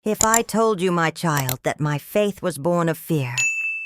If I told you, my child, that my faith was born of fear,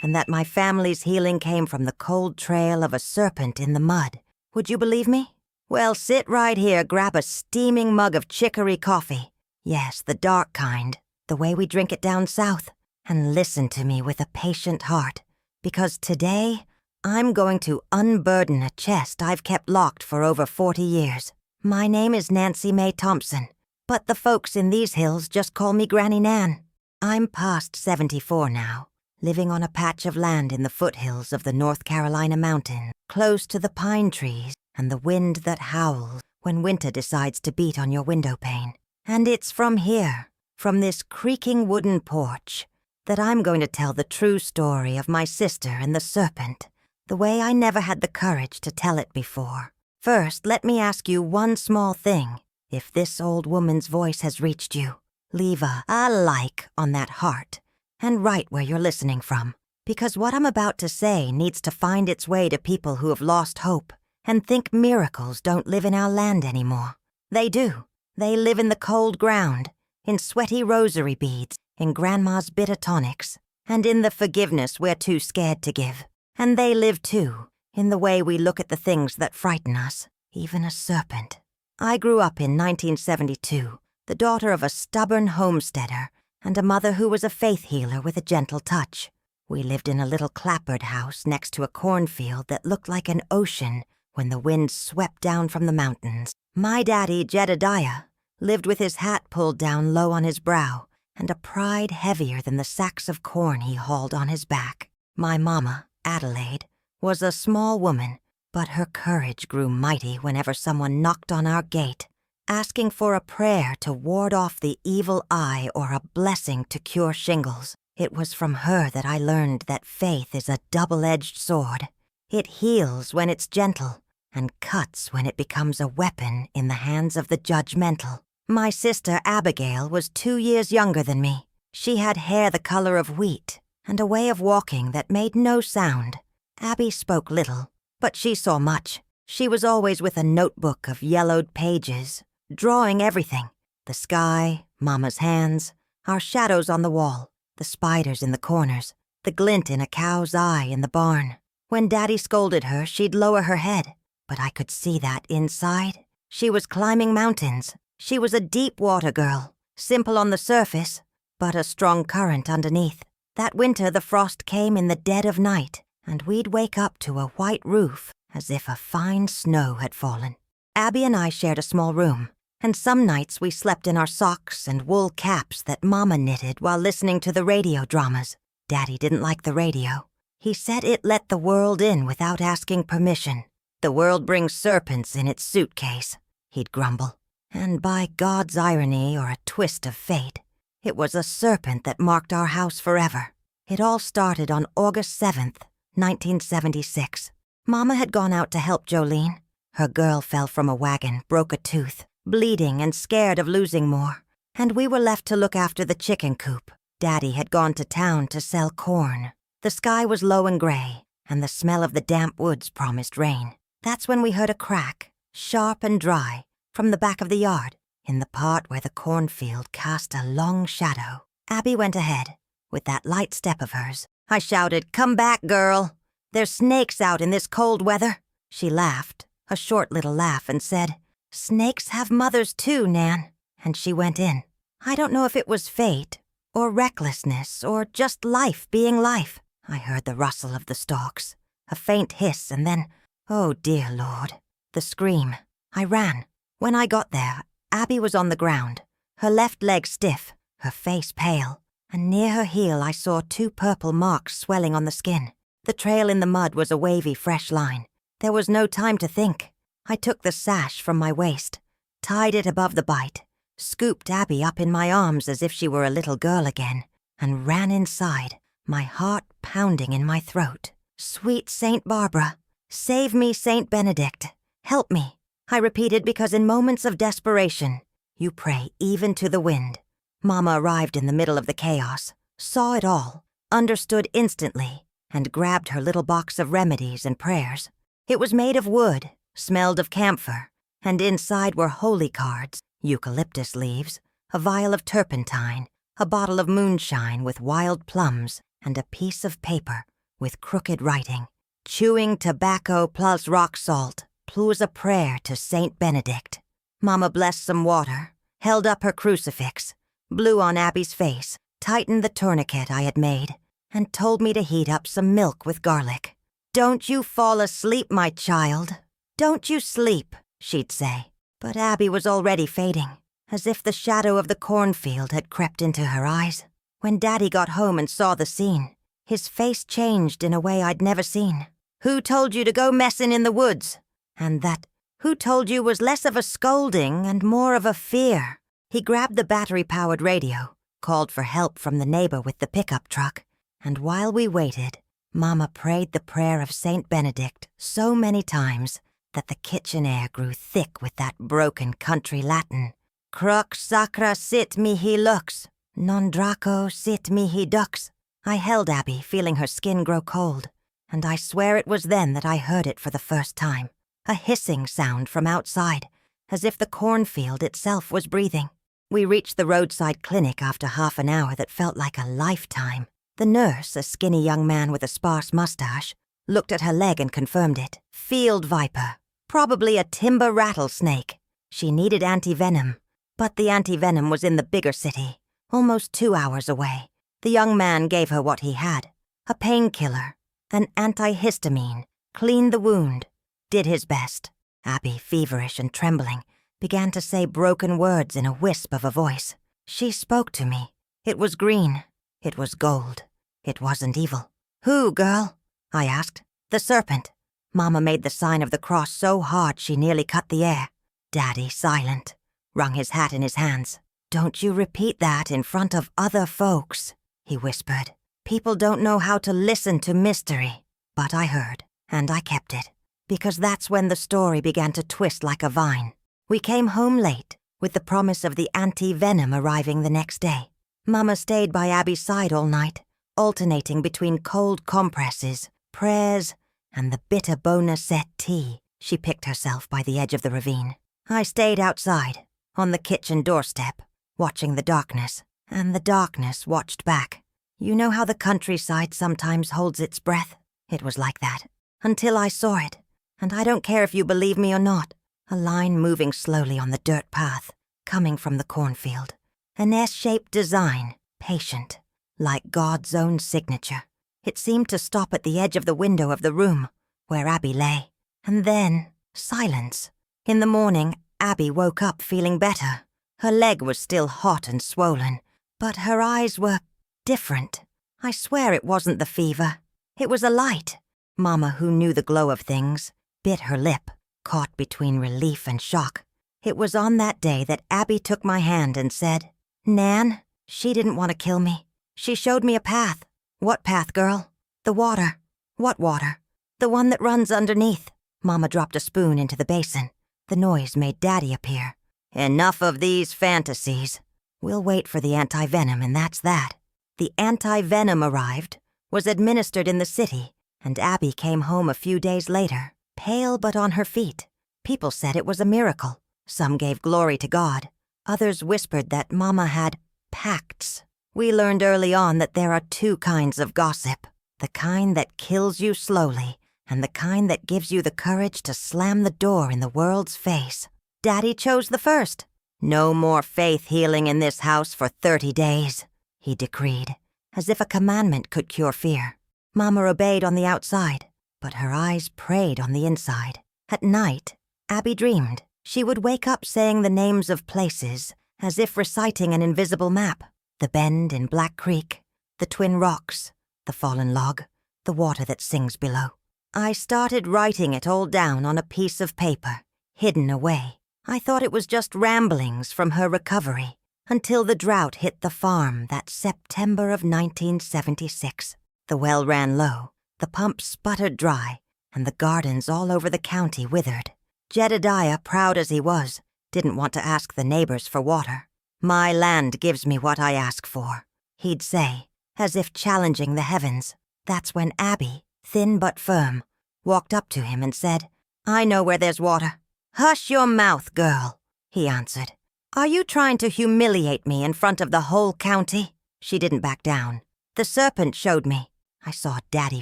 and that my family's healing came from the cold trail of a serpent in the mud, would you believe me? Well, sit right here, grab a steaming mug of chicory coffee. Yes, the dark kind, the way we drink it down south, and listen to me with a patient heart, because today I'm going to unburden a chest I've kept locked for over 40 years. My name is Nancy Mae Thompson, but the folks in these hills just call me Granny Nan. I'm past 74 now, living on a patch of land in the foothills of the North Carolina mountains, close to the pine trees and the wind that howls when winter decides to beat on your window pane. And it's from here, from this creaking wooden porch, that I'm going to tell the true story of my sister and the serpent, the way I never had the courage to tell it before. First, let me ask you one small thing. If this old woman's voice has reached you, leave a like on that heart, and write where you're listening from, because what I'm about to say needs to find its way to people who have lost hope and think miracles don't live in our land anymore. They do. They live in the cold ground, in sweaty rosary beads, in Grandma's bitter tonics, and in the forgiveness we're too scared to give. And they live, too, in the way we look at the things that frighten us, even a serpent. I grew up in 1972, the daughter of a stubborn homesteader and a mother who was a faith healer with a gentle touch. We lived in a little clapboard house next to a cornfield that looked like an ocean when the wind swept down from the mountains. My daddy, Jedediah, lived with his hat pulled down low on his brow and a pride heavier than the sacks of corn he hauled on his back. My mama, Adelaide, was a small woman, but her courage grew mighty whenever someone knocked on our gate, asking for a prayer to ward off the evil eye or a blessing to cure shingles. It was from her that I learned that faith is a double-edged sword. It heals when it's gentle and cuts when it becomes a weapon in the hands of the judgmental. My sister Abigail was 2 years younger than me. She had hair the color of wheat and a way of walking that made no sound. Abby spoke little, but she saw much. She was always with a notebook of yellowed pages, drawing everything. The sky, Mama's hands, our shadows on the wall, the spiders in the corners, the glint in a cow's eye in the barn. When Daddy scolded her, she'd lower her head, but I could see that inside. She was climbing mountains. She was a deep water girl, simple on the surface, but a strong current underneath. That winter the frost came in the dead of night, and we'd wake up to a white roof as if a fine snow had fallen. Abby and I shared a small room, and some nights we slept in our socks and wool caps that Mama knitted while listening to the radio dramas. Daddy didn't like the radio. He said it let the world in without asking permission. The world brings serpents in its suitcase, he'd grumble. And by God's irony or a twist of fate, it was a serpent that marked our house forever. It all started on August 7th, 1976. Mama had gone out to help Jolene. Her girl fell from a wagon, broke a tooth, bleeding and scared of losing more, and we were left to look after the chicken coop. Daddy had gone to town to sell corn. The sky was low and gray, and the smell of the damp woods promised rain. That's when we heard a crack, sharp and dry, from the back of the yard, in the part where the cornfield cast a long shadow. Abby went ahead, with that light step of hers. I shouted, "Come back, girl! There's snakes out in this cold weather." She laughed, a short little laugh, and said, "Snakes have mothers too, Nan." And she went in. I don't know if it was fate, or recklessness, or just life being life. I heard the rustle of the stalks, a faint hiss, and then, oh dear Lord, the scream. I ran. When I got there, Abby was on the ground, her left leg stiff, her face pale, and near her heel I saw 2 purple marks swelling on the skin. The trail in the mud was a wavy, fresh line. There was no time to think. I took the sash from my waist, tied it above the bite, scooped Abby up in my arms as if she were a little girl again, and ran inside, my heart pounding in my throat. Sweet Saint Barbara, save me, Saint Benedict, help me, I repeated, because in moments of desperation, you pray even to the wind. Mama arrived in the middle of the chaos, saw it all, understood instantly, and grabbed her little box of remedies and prayers. It was made of wood, smelled of camphor, and inside were holy cards, eucalyptus leaves, a vial of turpentine, a bottle of moonshine with wild plums, and a piece of paper with crooked writing. Chewing tobacco plus rock salt, plus a prayer to Saint Benedict. Mama blessed some water, held up her crucifix, blew on Abby's face, tightened the tourniquet I had made, and told me to heat up some milk with garlic. "Don't you fall asleep, my child. Don't you sleep," she'd say. But Abby was already fading, as if the shadow of the cornfield had crept into her eyes. When Daddy got home and saw the scene, his face changed in a way I'd never seen. "Who told you to go messin' in the woods?" And that "who told you" was less of a scolding and more of a fear. He grabbed the battery-powered radio, called for help from the neighbor with the pickup truck, and while we waited, Mama prayed the prayer of Saint Benedict so many times that the kitchen air grew thick with that broken country Latin. "Crux sacra sit mihi lux, non draco sit mihi dux." I held Abby, feeling her skin grow cold, and I swear it was then that I heard it for the first time. A hissing sound from outside, as if the cornfield itself was breathing. We reached the roadside clinic after half an hour that felt like a lifetime. The nurse, a skinny young man with a sparse mustache, looked at her leg and confirmed it. Field viper. Probably a timber rattlesnake. She needed anti-venom, but the anti-venom was in the bigger city, almost 2 hours away. The young man gave her what he had. A painkiller, an antihistamine, cleaned the wound, did his best. Abby, feverish and trembling, began to say broken words in a wisp of a voice. She spoke to me. It was green. It was gold. It wasn't evil. "Who, girl?" I asked. "The serpent." Mama made the sign of the cross so hard she nearly cut the air. Daddy, silent, wrung his hat in his hands. "Don't you repeat that in front of other folks," he whispered. "People don't know how to listen to mystery." But I heard, and I kept it, because that's when the story began to twist like a vine. We came home late, with the promise of the anti-venom arriving the next day. Mama stayed by Abby's side all night, alternating between cold compresses, prayers, and the bitter bona-set tea she picked herself by the edge of the ravine. I stayed outside, on the kitchen doorstep, watching the darkness, and the darkness watched back. You know how the countryside sometimes holds its breath? It was like that, until I saw it, and I don't care if you believe me or not. A line moving slowly on the dirt path, coming from the cornfield. An S-shaped design, patient, like God's own signature. It seemed to stop at the edge of the window of the room where Abby lay. And then, silence. In the morning, Abby woke up feeling better. Her leg was still hot and swollen, but her eyes were different. I swear it wasn't the fever. It was a light. Mama, who knew the glow of things, bit her lip, caught between relief and shock. It was on that day that Abby took my hand and said, "Nan, she didn't want to kill me. She showed me a path." "What path, girl?" "The water." "What water?" "The one that runs underneath." Mama dropped a spoon into the basin. The noise made Daddy appear. "Enough of these fantasies. We'll wait for the anti-venom, and that's that." The anti-venom arrived, was administered in the city, and Abby came home a few days later, pale but on her feet. People said it was a miracle. Some gave glory to God. Others whispered that Mama had pacts. We learned early on that there are 2 kinds of gossip. The kind that kills you slowly, and the kind that gives you the courage to slam the door in the world's face. Daddy chose the first. "No more faith healing in this house for 30 days, he decreed, as if a commandment could cure fear. Mama obeyed on the outside, but her eyes prayed on the inside. At night, Abby dreamed. She would wake up saying the names of places, as if reciting an invisible map. The bend in Black Creek, the Twin Rocks, the fallen log, the water that sings below. I started writing it all down on a piece of paper, hidden away. I thought it was just ramblings from her recovery, until the drought hit the farm that September of 1976. The well ran low, the pumps sputtered dry, and the gardens all over the county withered. Jedediah, proud as he was, didn't want to ask the neighbors for water. "My land gives me what I ask for," he'd say, as if challenging the heavens. That's when Abby, thin but firm, walked up to him and said, "I know where there's water." "Hush your mouth, girl," he answered. "Are you trying to humiliate me in front of the whole county?" She didn't back down. The serpent showed me. I saw Daddy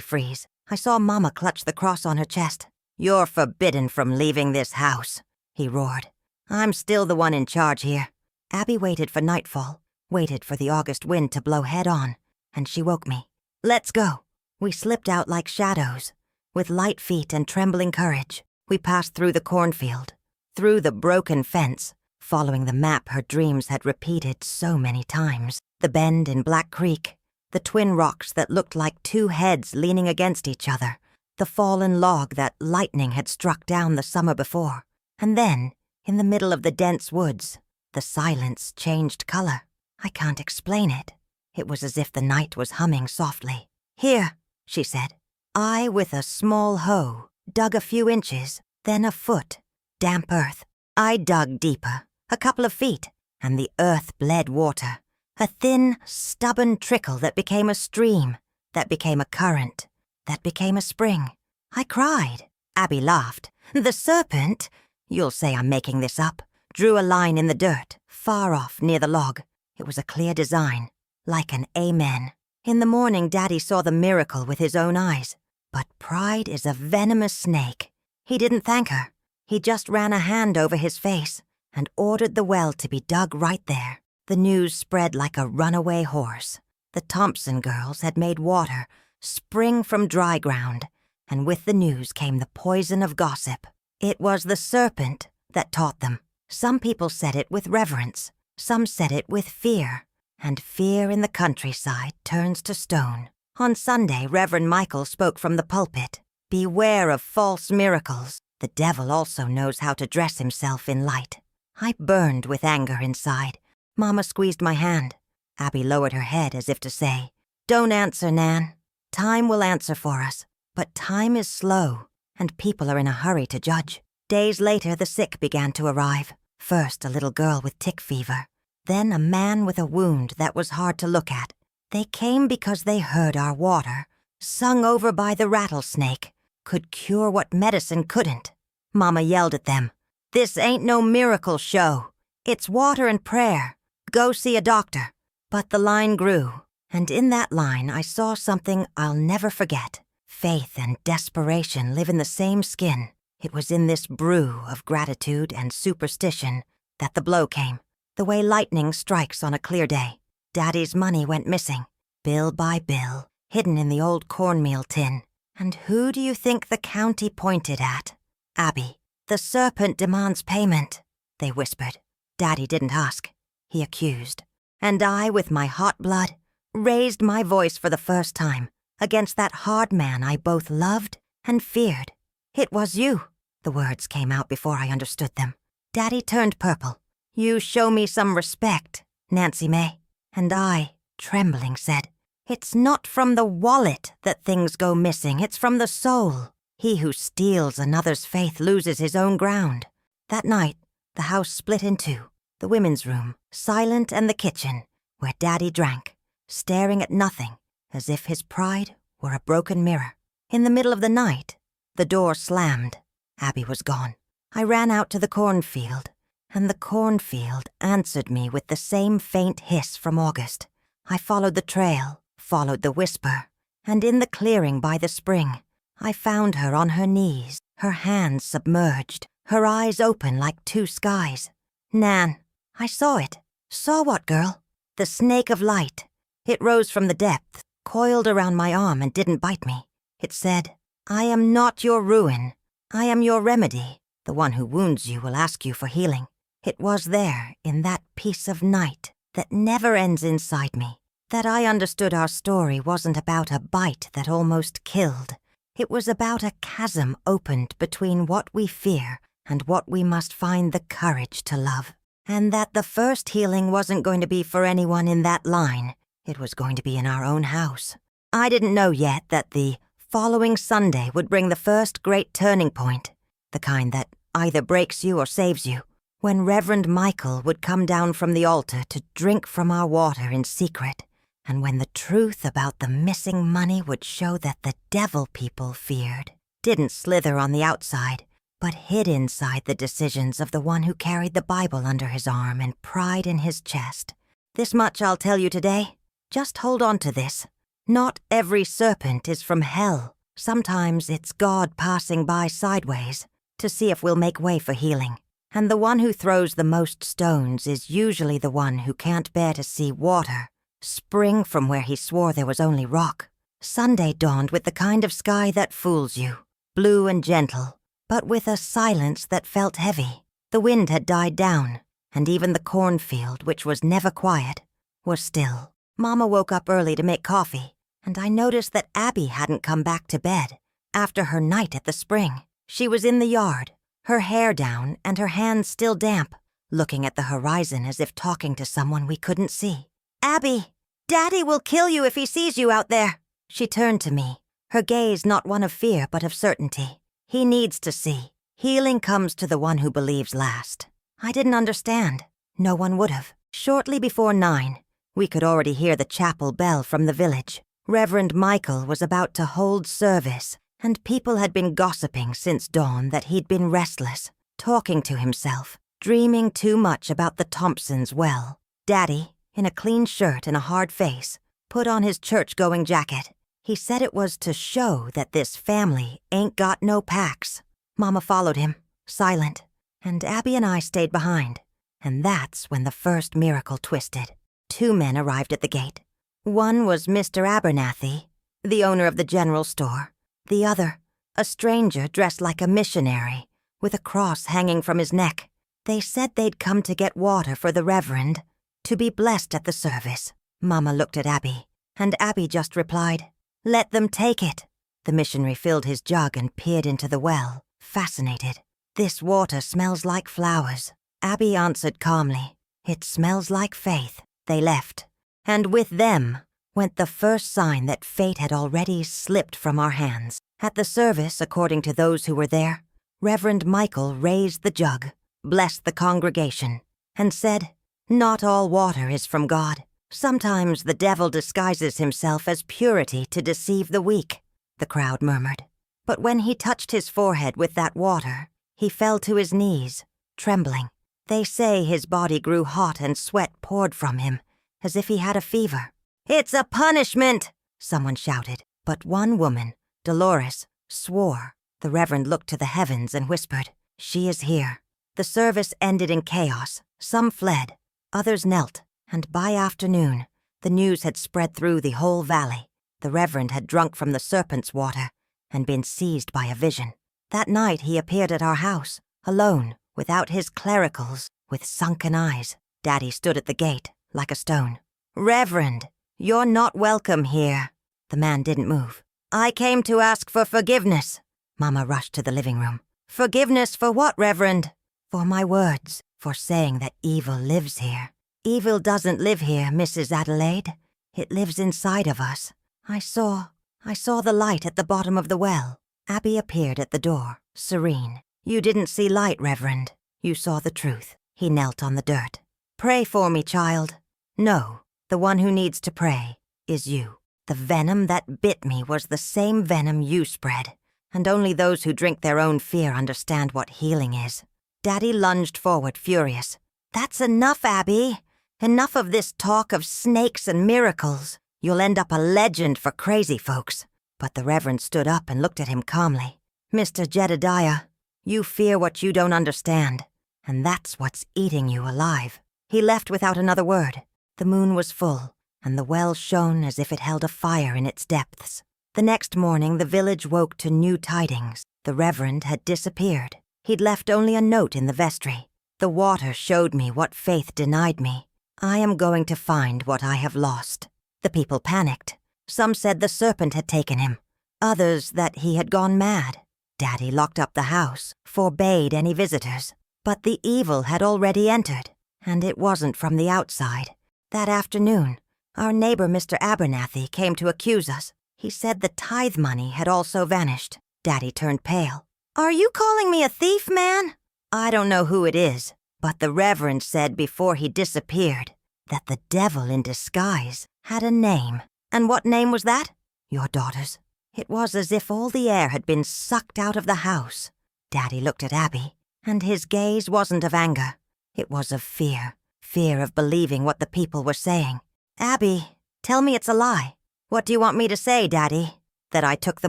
freeze. I saw Mama clutch the cross on her chest. "You're forbidden from leaving this house," he roared. "I'm still the one in charge here." Abby waited for nightfall, waited for the August wind to blow head on, and she woke me. "Let's go." We slipped out like shadows. With light feet and trembling courage, we passed through the cornfield, through the broken fence, following the map her dreams had repeated so many times, the bend in Black Creek, the twin rocks that looked like two heads leaning against each other, the fallen log that lightning had struck down the summer before. And then, in the middle of the dense woods, the silence changed color. I can't explain it. It was as if the night was humming softly. "Here," she said. I, with a small hoe, dug a few inches, then a foot, damp earth. I dug deeper, a couple of feet, and the earth bled water, a thin, stubborn trickle that became a stream, that became a current, that became a spring. I cried. Abby laughed. "The serpent," you'll say I'm making this up, drew a line in the dirt, far off near the log. It was a clear design, like an amen. In the morning, Daddy saw the miracle with his own eyes. But pride is a venomous snake. He didn't thank her. He just ran a hand over his face and ordered the well to be dug right there. The news spread like a runaway horse. The Thompson girls had made water spring from dry ground, and with the news came the poison of gossip. It was the serpent that taught them. Some people said it with reverence. Some said it with fear. And fear in the countryside turns to stone. On Sunday, Reverend Michael spoke from the pulpit. "Beware of false miracles. The devil also knows how to dress himself in light." I burned with anger inside. Mama squeezed my hand. Abby lowered her head as if to say, "Don't answer, Nan. Time will answer for us. But time is slow, and people are in a hurry to judge." Days later, the sick began to arrive. First, a little girl with tick fever. Then a man with a wound that was hard to look at. They came because they heard our water, sung over by the rattlesnake, could cure what medicine couldn't. Mama yelled at them, "This ain't no miracle show. It's water and prayer. Go see a doctor." But the line grew, and in that line I saw something I'll never forget. Faith and desperation live in the same skin. It was in this brew of gratitude and superstition that the blow came, the way lightning strikes on a clear day. Daddy's money went missing, bill by bill, hidden in the old cornmeal tin. And who do you think the county pointed at? Abby. "The serpent demands payment," they whispered. Daddy didn't ask. He accused. And I, with my hot blood, raised my voice for the first time against that hard man I both loved and feared. "It was you." The words came out before I understood them. Daddy turned purple. "You show me some respect, Nancy May." And I, trembling, said, "It's not from the wallet that things go missing, it's from the soul. He who steals another's faith loses his own ground." That night, the house split in two, the women's room, silent, and the kitchen, where Daddy drank, staring at nothing, as if his pride were a broken mirror. In the middle of the night, the door slammed. Abby was gone. I ran out to the cornfield, and the cornfield answered me with the same faint hiss from August. I followed the trail, followed the whisper, and in the clearing by the spring, I found her on her knees, her hands submerged, her eyes open like two skies. "Nan." I saw it. "Saw what, girl?" "The snake of light. It rose from the depths, coiled around my arm and didn't bite me. It said, 'I am not your ruin. I am your remedy. The one who wounds you will ask you for healing.' It was there, in that piece of night that never ends inside me, that I understood our story wasn't about a bite that almost killed. It was about a chasm opened between what we fear and what we must find the courage to love. And that the first healing wasn't going to be for anyone in that line. It was going to be in our own house. I didn't know yet that the following Sunday would bring the first great turning point, the kind that either breaks you or saves you, when Reverend Michael would come down from the altar to drink from our water in secret, and when the truth about the missing money would show that the devil people feared didn't slither on the outside, but hid inside the decisions of the one who carried the Bible under his arm and pride in his chest. This much I'll tell you today. Just hold on to this. Not every serpent is from hell. Sometimes it's God passing by sideways to see if we'll make way for healing. And the one who throws the most stones is usually the one who can't bear to see water spring from where he swore there was only rock. Sunday dawned with the kind of sky that fools you, blue and gentle, but with a silence that felt heavy. The wind had died down, and even the cornfield, which was never quiet, was still. Mama woke up early to make coffee, and I noticed that Abby hadn't come back to bed after her night at the spring. She was in the yard, her hair down and her hands still damp, looking at the horizon as if talking to someone we couldn't see. "Abby, Daddy will kill you if he sees you out there." She turned to me, her gaze not one of fear but of certainty. "He needs to see. Healing comes to the one who believes last." I didn't understand. No one would have. Shortly before 9, we could already hear the chapel bell from the village. Reverend Michael was about to hold service, and people had been gossiping since dawn that he'd been restless, talking to himself, dreaming too much about the Thompsons' well. Daddy, in a clean shirt and a hard face, put on his church-going jacket. He said it was to show that this family ain't got no packs. Mama followed him, silent, and Abby and I stayed behind. And that's when the first miracle twisted. 2 men arrived at the gate. One was Mr. Abernathy, the owner of the general store. The other, a stranger dressed like a missionary, with a cross hanging from his neck. They said they'd come to get water for the Reverend, to be blessed at the service. Mama looked at Abby, and Abby just replied, "Let them take it." The missionary filled his jug and peered into the well, fascinated. "This water smells like flowers." Abby answered calmly, "It smells like faith." They left, and with them went the first sign that fate had already slipped from our hands. At the service, according to those who were there, Reverend Michael raised the jug, blessed the congregation, and said, "Not all water is from God. Sometimes the devil disguises himself as purity to deceive the weak," the crowd murmured. But when he touched his forehead with that water, he fell to his knees, trembling. They say his body grew hot and sweat poured from him, as if he had a fever. "It's a punishment!" someone shouted. But one woman, Dolores, swore. The Reverend looked to the heavens and whispered, "She is here." The service ended in chaos. Some fled, others knelt, and by afternoon, the news had spread through the whole valley. The Reverend had drunk from the Serpent's water and been seized by a vision. That night he appeared at our house, alone, without his clericals, with sunken eyes. Daddy stood at the gate, like a stone. "Reverend, you're not welcome here." The man didn't move. "I came to ask for forgiveness." Mama rushed to the living room. "Forgiveness for what, Reverend?" "For my words, for saying that evil lives here." "Evil doesn't live here, Mrs. Adelaide. It lives inside of us. I saw the light at the bottom of the well." Abby appeared at the door, serene. "You didn't see light, Reverend. You saw the truth." He knelt on the dirt. "Pray for me, child." "No, the one who needs to pray is you. The venom that bit me was the same venom you spread, and only those who drink their own fear understand what healing is." Daddy lunged forward, furious. "That's enough, Abby. Enough of this talk of snakes and miracles. You'll end up a legend for crazy folks." But the Reverend stood up and looked at him calmly. "Mr. Jedediah, you fear what you don't understand, and that's what's eating you alive." He left without another word. The moon was full, and the well shone as if it held a fire in its depths. The next morning the village woke to new tidings. The Reverend had disappeared. He'd left only a note in the vestry. "The water showed me what faith denied me. I am going to find what I have lost." The people panicked. Some said the Serpent had taken him, others that he had gone mad. Daddy locked up the house, forbade any visitors. But the evil had already entered, and it wasn't from the outside. That afternoon, our neighbor Mr. Abernathy came to accuse us. He said the tithe money had also vanished. Daddy turned pale. "Are you calling me a thief, man?" "I don't know who it is, but the Reverend said before he disappeared that the devil in disguise had a name." "And what name was that?" "Your daughter's." It was as if all the air had been sucked out of the house. Daddy looked at Abby, and his gaze wasn't of anger. It was of fear of believing what the people were saying. "Abby, Tell me it's a lie. What do you want me to say, Daddy? That I took the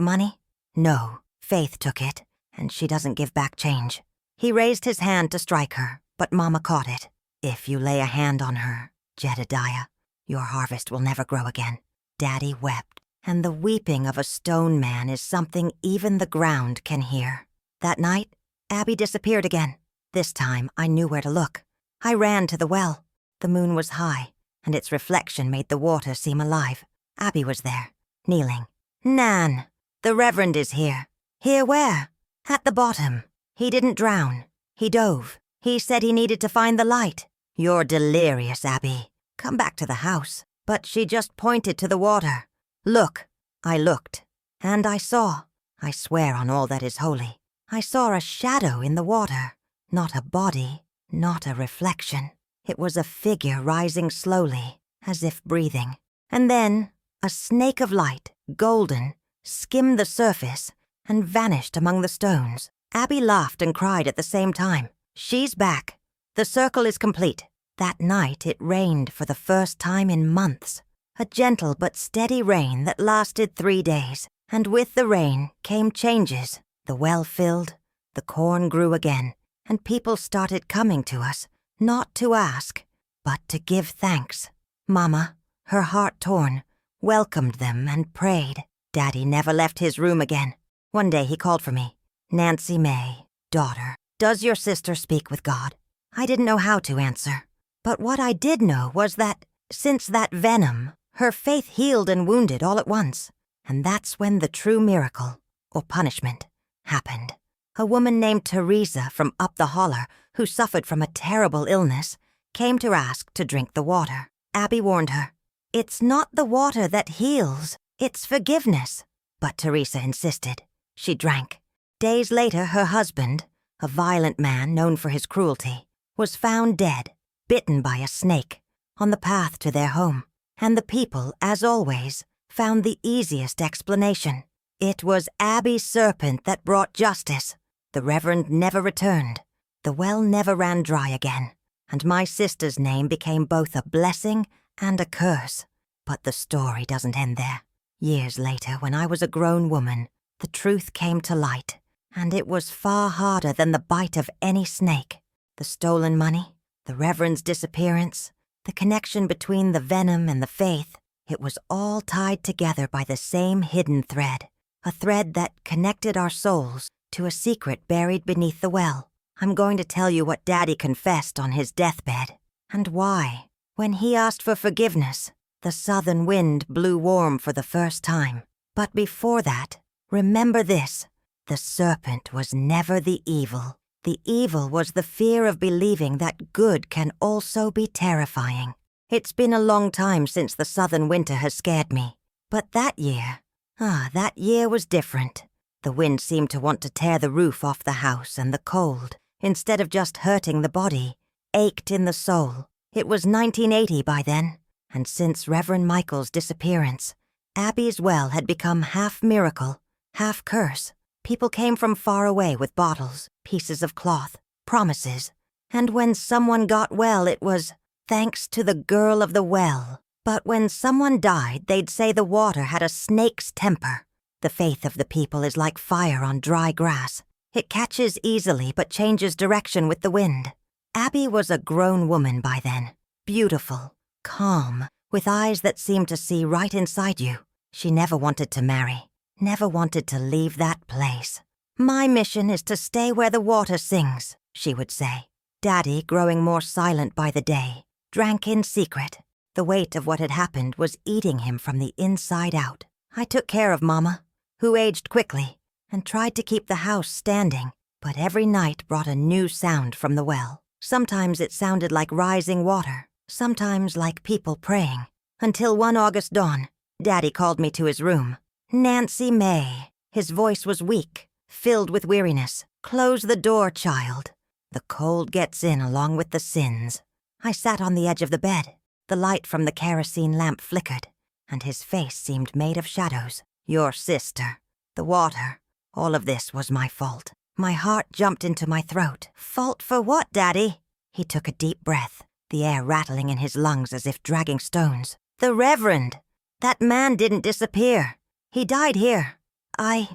money? No, Faith took it, and she doesn't give back change. He raised his hand to strike her, but Mama caught it. If you lay a hand on her, Jedediah, your harvest will never grow again. Daddy wept, and the weeping of a stone man is something even the ground can hear. That night, Abby disappeared again. This time, I knew where to look. I ran to the well. The moon was high, and its reflection made the water seem alive. Abby was there, kneeling. Nan, the Reverend is here. Here where? At the bottom. He didn't drown. He dove. He said he needed to find the light. You're delirious, Abby. Come back to the house. But she just pointed to the water. Look. I looked. And I saw. I swear on all that is holy. I saw a shadow in the water. Not a body, not a reflection. It was a figure rising slowly, as if breathing. And then, a snake of light, golden, skimmed the surface and vanished among the stones. Abby laughed and cried at the same time. She's back. The circle is complete. That night it rained for the first time in months. A gentle but steady rain that lasted 3 days. And with the rain came changes. The well filled, the corn grew again, and people started coming to us, not to ask, but to give thanks. Mama, her heart torn, welcomed them and prayed. Daddy never left his room again. One day he called for me. Nancy May, daughter, does your sister speak with God? I didn't know how to answer. But what I did know was that, since that venom, her faith healed and wounded all at once. And that's when the true miracle, or punishment, happened. A woman named Teresa from up the holler, who suffered from a terrible illness, came to ask to drink the water. Abby warned her, "It's not the water that heals, it's forgiveness." But Teresa insisted. She drank. Days later, her husband, a violent man known for his cruelty, was found dead, bitten by a snake, on the path to their home. And the people, as always, found the easiest explanation. It was Abby's serpent that brought justice. The Reverend never returned. The well never ran dry again. And my sister's name became both a blessing and a curse. But the story doesn't end there. Years later, when I was a grown woman, the truth came to light. And it was far harder than the bite of any snake. The stolen money, the Reverend's disappearance, the connection between the venom and the faith, it was all tied together by the same hidden thread. A thread that connected our souls to a secret buried beneath the well. I'm going to tell you what Daddy confessed on his deathbed, and why, when he asked for forgiveness, the southern wind blew warm for the first time. But before that, remember this, the serpent was never the evil. The evil was the fear of believing that good can also be terrifying. It's been a long time since the southern winter has scared me, but that year was different. The wind seemed to want to tear the roof off the house, and the cold, instead of just hurting the body, ached in the soul. It was 1980 by then, and since Reverend Michael's disappearance, Abby's well had become half miracle, half curse. People came from far away with bottles, pieces of cloth, promises, and when someone got well, it was thanks to the girl of the well. But when someone died, they'd say the water had a snake's temper. The faith of the people is like fire on dry grass. It catches easily but changes direction with the wind. Abby was a grown woman by then, beautiful, calm, with eyes that seemed to see right inside you. She never wanted to marry, never wanted to leave that place. "My mission is to stay where the water sings," she would say. Daddy, growing more silent by the day, drank in secret. The weight of what had happened was eating him from the inside out. I took care of Mama, who aged quickly, and tried to keep the house standing, but every night brought a new sound from the well. Sometimes it sounded like rising water, sometimes like people praying, until one August dawn, Daddy called me to his room. "Nancy May." His voice was weak, filled with weariness. "Close the door, child. The cold gets in along with the sins." I sat on the edge of the bed. The light from the kerosene lamp flickered, and his face seemed made of shadows. "Your sister, the water, all of this was my fault." My heart jumped into my throat. "Fault for what, Daddy?" He took a deep breath, the air rattling in his lungs as if dragging stones. "The Reverend. That man didn't disappear. He died here. I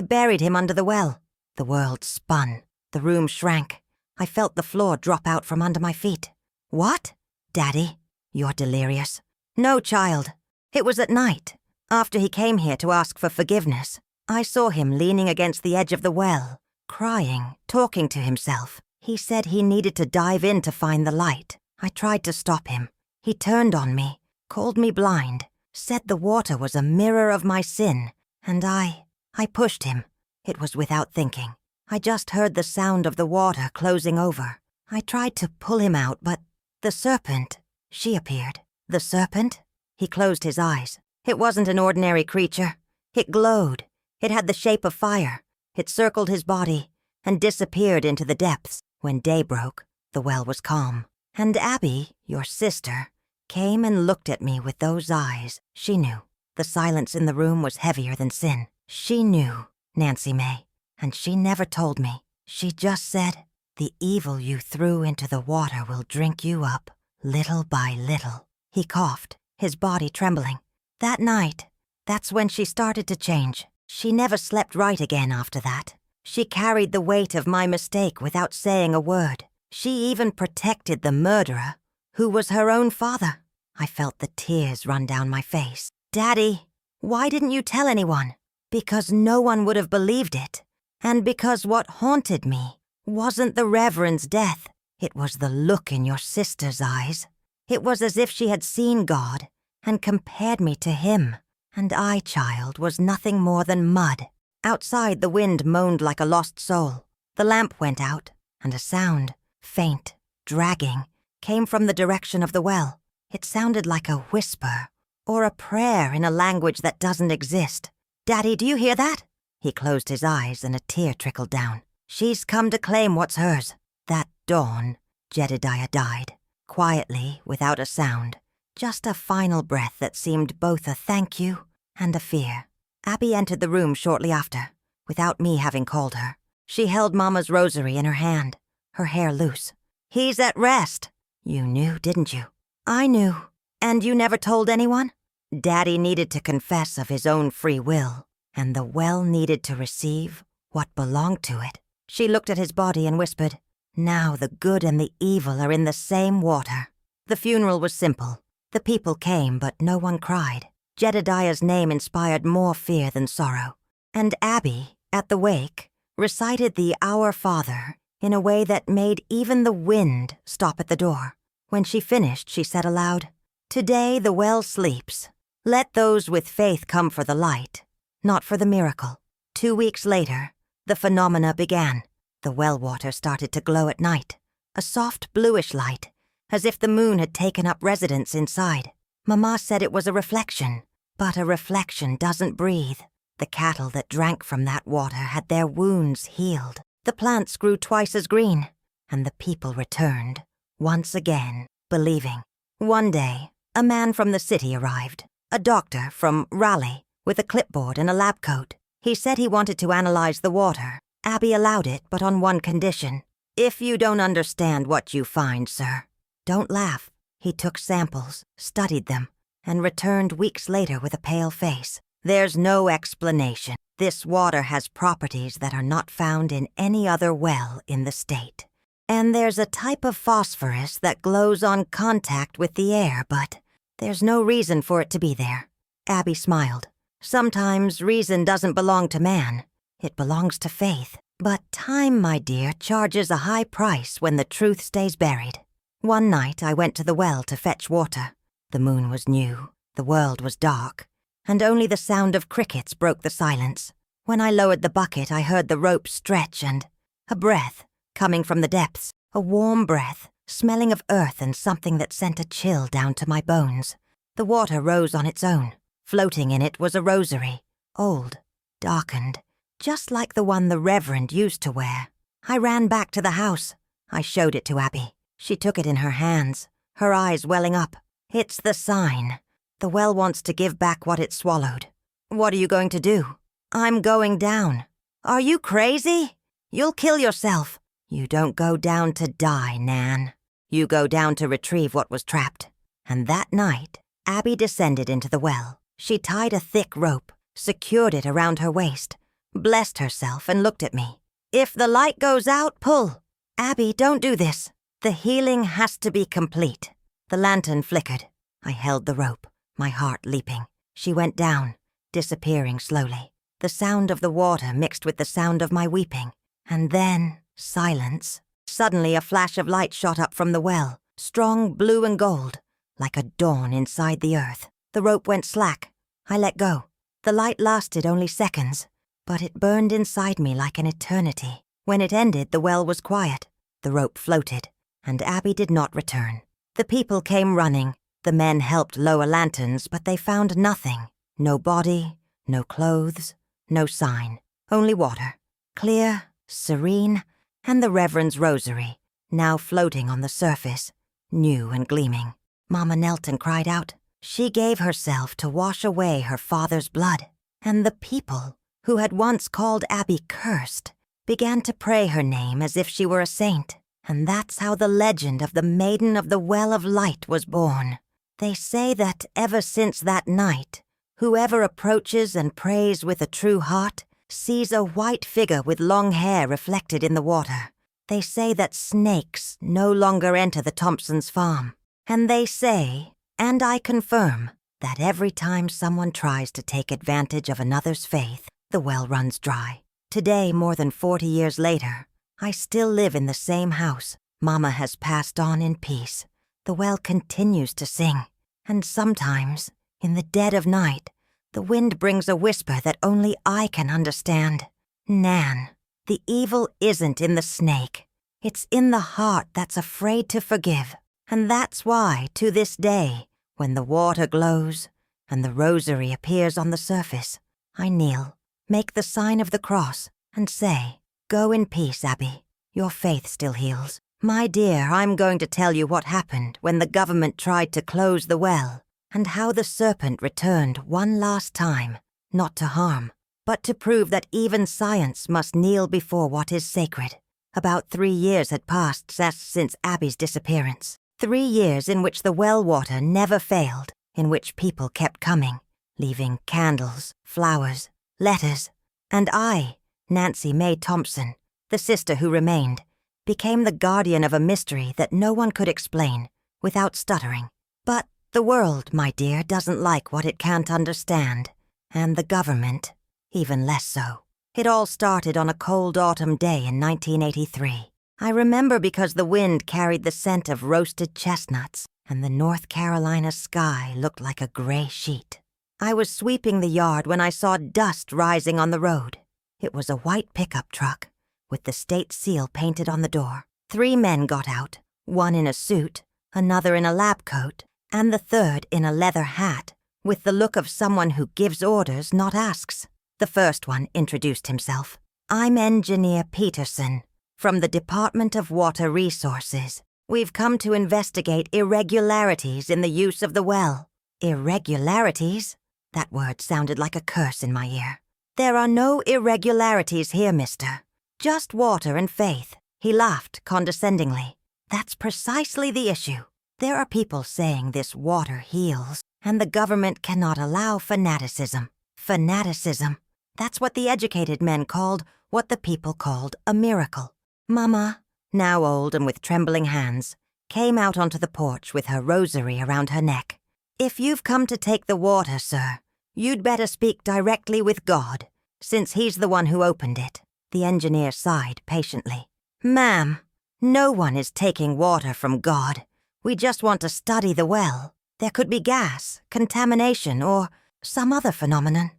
buried him under the well. The world spun. The room shrank. I felt the floor drop out from under my feet. What? Daddy, you're delirious. No, child. It was at night, after he came here to ask for forgiveness. I saw him leaning against the edge of the well, crying, talking to himself. He said he needed to dive in to find the light. I tried to stop him. He turned on me, called me blind, said the water was a mirror of my sin, and I pushed him. It was without thinking. I just heard the sound of the water closing over. I tried to pull him out, but the serpent, she appeared. The serpent? He closed his eyes. It wasn't an ordinary creature. It glowed. It had the shape of fire. It circled his body and disappeared into the depths. When day broke, the well was calm. And Abby, your sister, came and looked at me with those eyes. She knew. The silence in the room was heavier than sin. She knew, Nancy May, and she never told me. She just said, "The evil you threw into the water will drink you up, little by little." He coughed, his body trembling. That night, that's when she started to change. She never slept right again after that. She carried the weight of my mistake without saying a word. She even protected the murderer, who was her own father. I felt the tears run down my face. Daddy, why didn't you tell anyone? Because no one would have believed it. And because what haunted me wasn't the Reverend's death. It was the look in your sister's eyes. It was as if she had seen God and compared me to him. And I, child, was nothing more than mud. Outside, the wind moaned like a lost soul. The lamp went out, and a sound, faint, dragging, came from the direction of the well. It sounded like a whisper, or a prayer in a language that doesn't exist. Daddy, do you hear that? He closed his eyes and a tear trickled down. She's come to claim what's hers. That dawn, Jedediah died, quietly, without a sound. Just a final breath that seemed both a thank you and a fear. Abby entered the room shortly after, without me having called her. She held Mama's rosary in her hand, her hair loose. He's at rest. You knew, didn't you? I knew. And you never told anyone? Daddy needed to confess of his own free will, and the well needed to receive what belonged to it. She looked at his body and whispered, "Now the good and the evil are in the same water." The funeral was simple. The people came, but no one cried. Jedediah's name inspired more fear than sorrow. And Abby, at the wake, recited the Our Father in a way that made even the wind stop at the door. When she finished, she said aloud, "Today the well sleeps. Let those with faith come for the light, not for the miracle." 2 weeks later, the phenomena began. The well water started to glow at night, a soft bluish light, as if the moon had taken up residence inside. Mama said it was a reflection, but a reflection doesn't breathe. The cattle that drank from that water had their wounds healed. The plants grew twice as green, and the people returned, once again, believing. One day, a man from the city arrived, a doctor from Raleigh, with a clipboard and a lab coat. He said he wanted to analyze the water. Abby allowed it, but on one condition. "If you don't understand what you find, sir, don't laugh." He took samples, studied them, and returned weeks later with a pale face. "There's no explanation. This water has properties that are not found in any other well in the state. And there's a type of phosphorus that glows on contact with the air, but there's no reason for it to be there." Abby smiled. "Sometimes reason doesn't belong to man. It belongs to faith. But time, my dear, charges a high price when the truth stays buried." One night I went to the well to fetch water. The moon was new, the world was dark, and only the sound of crickets broke the silence. When I lowered the bucket, I heard the rope stretch and a breath coming from the depths, a warm breath, smelling of earth and something that sent a chill down to my bones. The water rose on its own. Floating in it was a rosary, old, darkened, just like the one the Reverend used to wear. I ran back to the house. I showed it to Abby. She took it in her hands, her eyes welling up. "It's the sign. The well wants to give back what it swallowed." "What are you going to do?" "I'm going down." "Are you crazy? You'll kill yourself." "You don't go down to die, Nan. You go down to retrieve what was trapped." And that night, Abby descended into the well. She tied a thick rope, secured it around her waist, blessed herself, and looked at me. "If the light goes out, pull. Abby, don't do this. The healing has to be complete." The lantern flickered. I held the rope, my heart leaping. She went down, disappearing slowly. The sound of the water mixed with the sound of my weeping. And then, silence. Suddenly a flash of light shot up from the well, strong blue and gold, like a dawn inside the earth. The rope went slack. I let go. The light lasted only seconds, but it burned inside me like an eternity. When it ended, the well was quiet. The rope floated, and Abby did not return. The people came running. The men helped lower lanterns, but they found nothing. No body, no clothes, no sign. Only water. Clear, serene, and the Reverend's rosary, now floating on the surface, new and gleaming. Mama knelt and cried out. She gave herself to wash away her father's blood, and the people, who had once called Abby cursed, began to pray her name as if she were a saint. And that's how the legend of the Maiden of the Well of Light was born. They say that ever since that night, whoever approaches and prays with a true heart sees a white figure with long hair reflected in the water. They say that snakes no longer enter the Thompsons' farm. And they say, and I confirm, that every time someone tries to take advantage of another's faith, the well runs dry. Today, more than 40 years later, I still live in the same house. Mama has passed on in peace. The well continues to sing. And sometimes, in the dead of night, the wind brings a whisper that only I can understand. Nan, the evil isn't in the snake. It's in the heart that's afraid to forgive. And that's why, to this day, when the water glows and the rosary appears on the surface, I kneel, make the sign of the cross, and say, "Go in peace, Abby. Your faith still heals." My dear, I'm going to tell you what happened when the government tried to close the well, and how the serpent returned one last time, not to harm, but to prove that even science must kneel before what is sacred. About 3 years had passed since Abby's disappearance. 3 years in which the well water never failed, in which people kept coming, leaving candles, flowers, letters, and I, Nancy Mae Thompson, the sister who remained, became the guardian of a mystery that no one could explain without stuttering. But the world, my dear, doesn't like what it can't understand, and the government, even less so. It all started on a cold autumn day in 1983. I remember because the wind carried the scent of roasted chestnuts, and the North Carolina sky looked like a gray sheet. I was sweeping the yard when I saw dust rising on the road. It was a white pickup truck, with the state seal painted on the door. 3 men got out, one in a suit, another in a lab coat, and the third in a leather hat, with the look of someone who gives orders, not asks. The first one introduced himself. "I'm Engineer Peterson, from the Department of Water Resources. We've come to investigate irregularities in the use of the well." Irregularities? That word sounded like a curse in my ear. "There are no irregularities here, mister. Just water and faith." He laughed condescendingly. "That's precisely the issue. There are people saying this water heals, and the government cannot allow fanaticism." Fanaticism. That's what the educated men called what the people called a miracle. Mama, now old and with trembling hands, came out onto the porch with her rosary around her neck. "If you've come to take the water, sir, you'd better speak directly with God, since he's the one who opened it." The engineer sighed patiently. "Ma'am, no one is taking water from God. We just want to study the well. There could be gas, contamination, or some other phenomenon.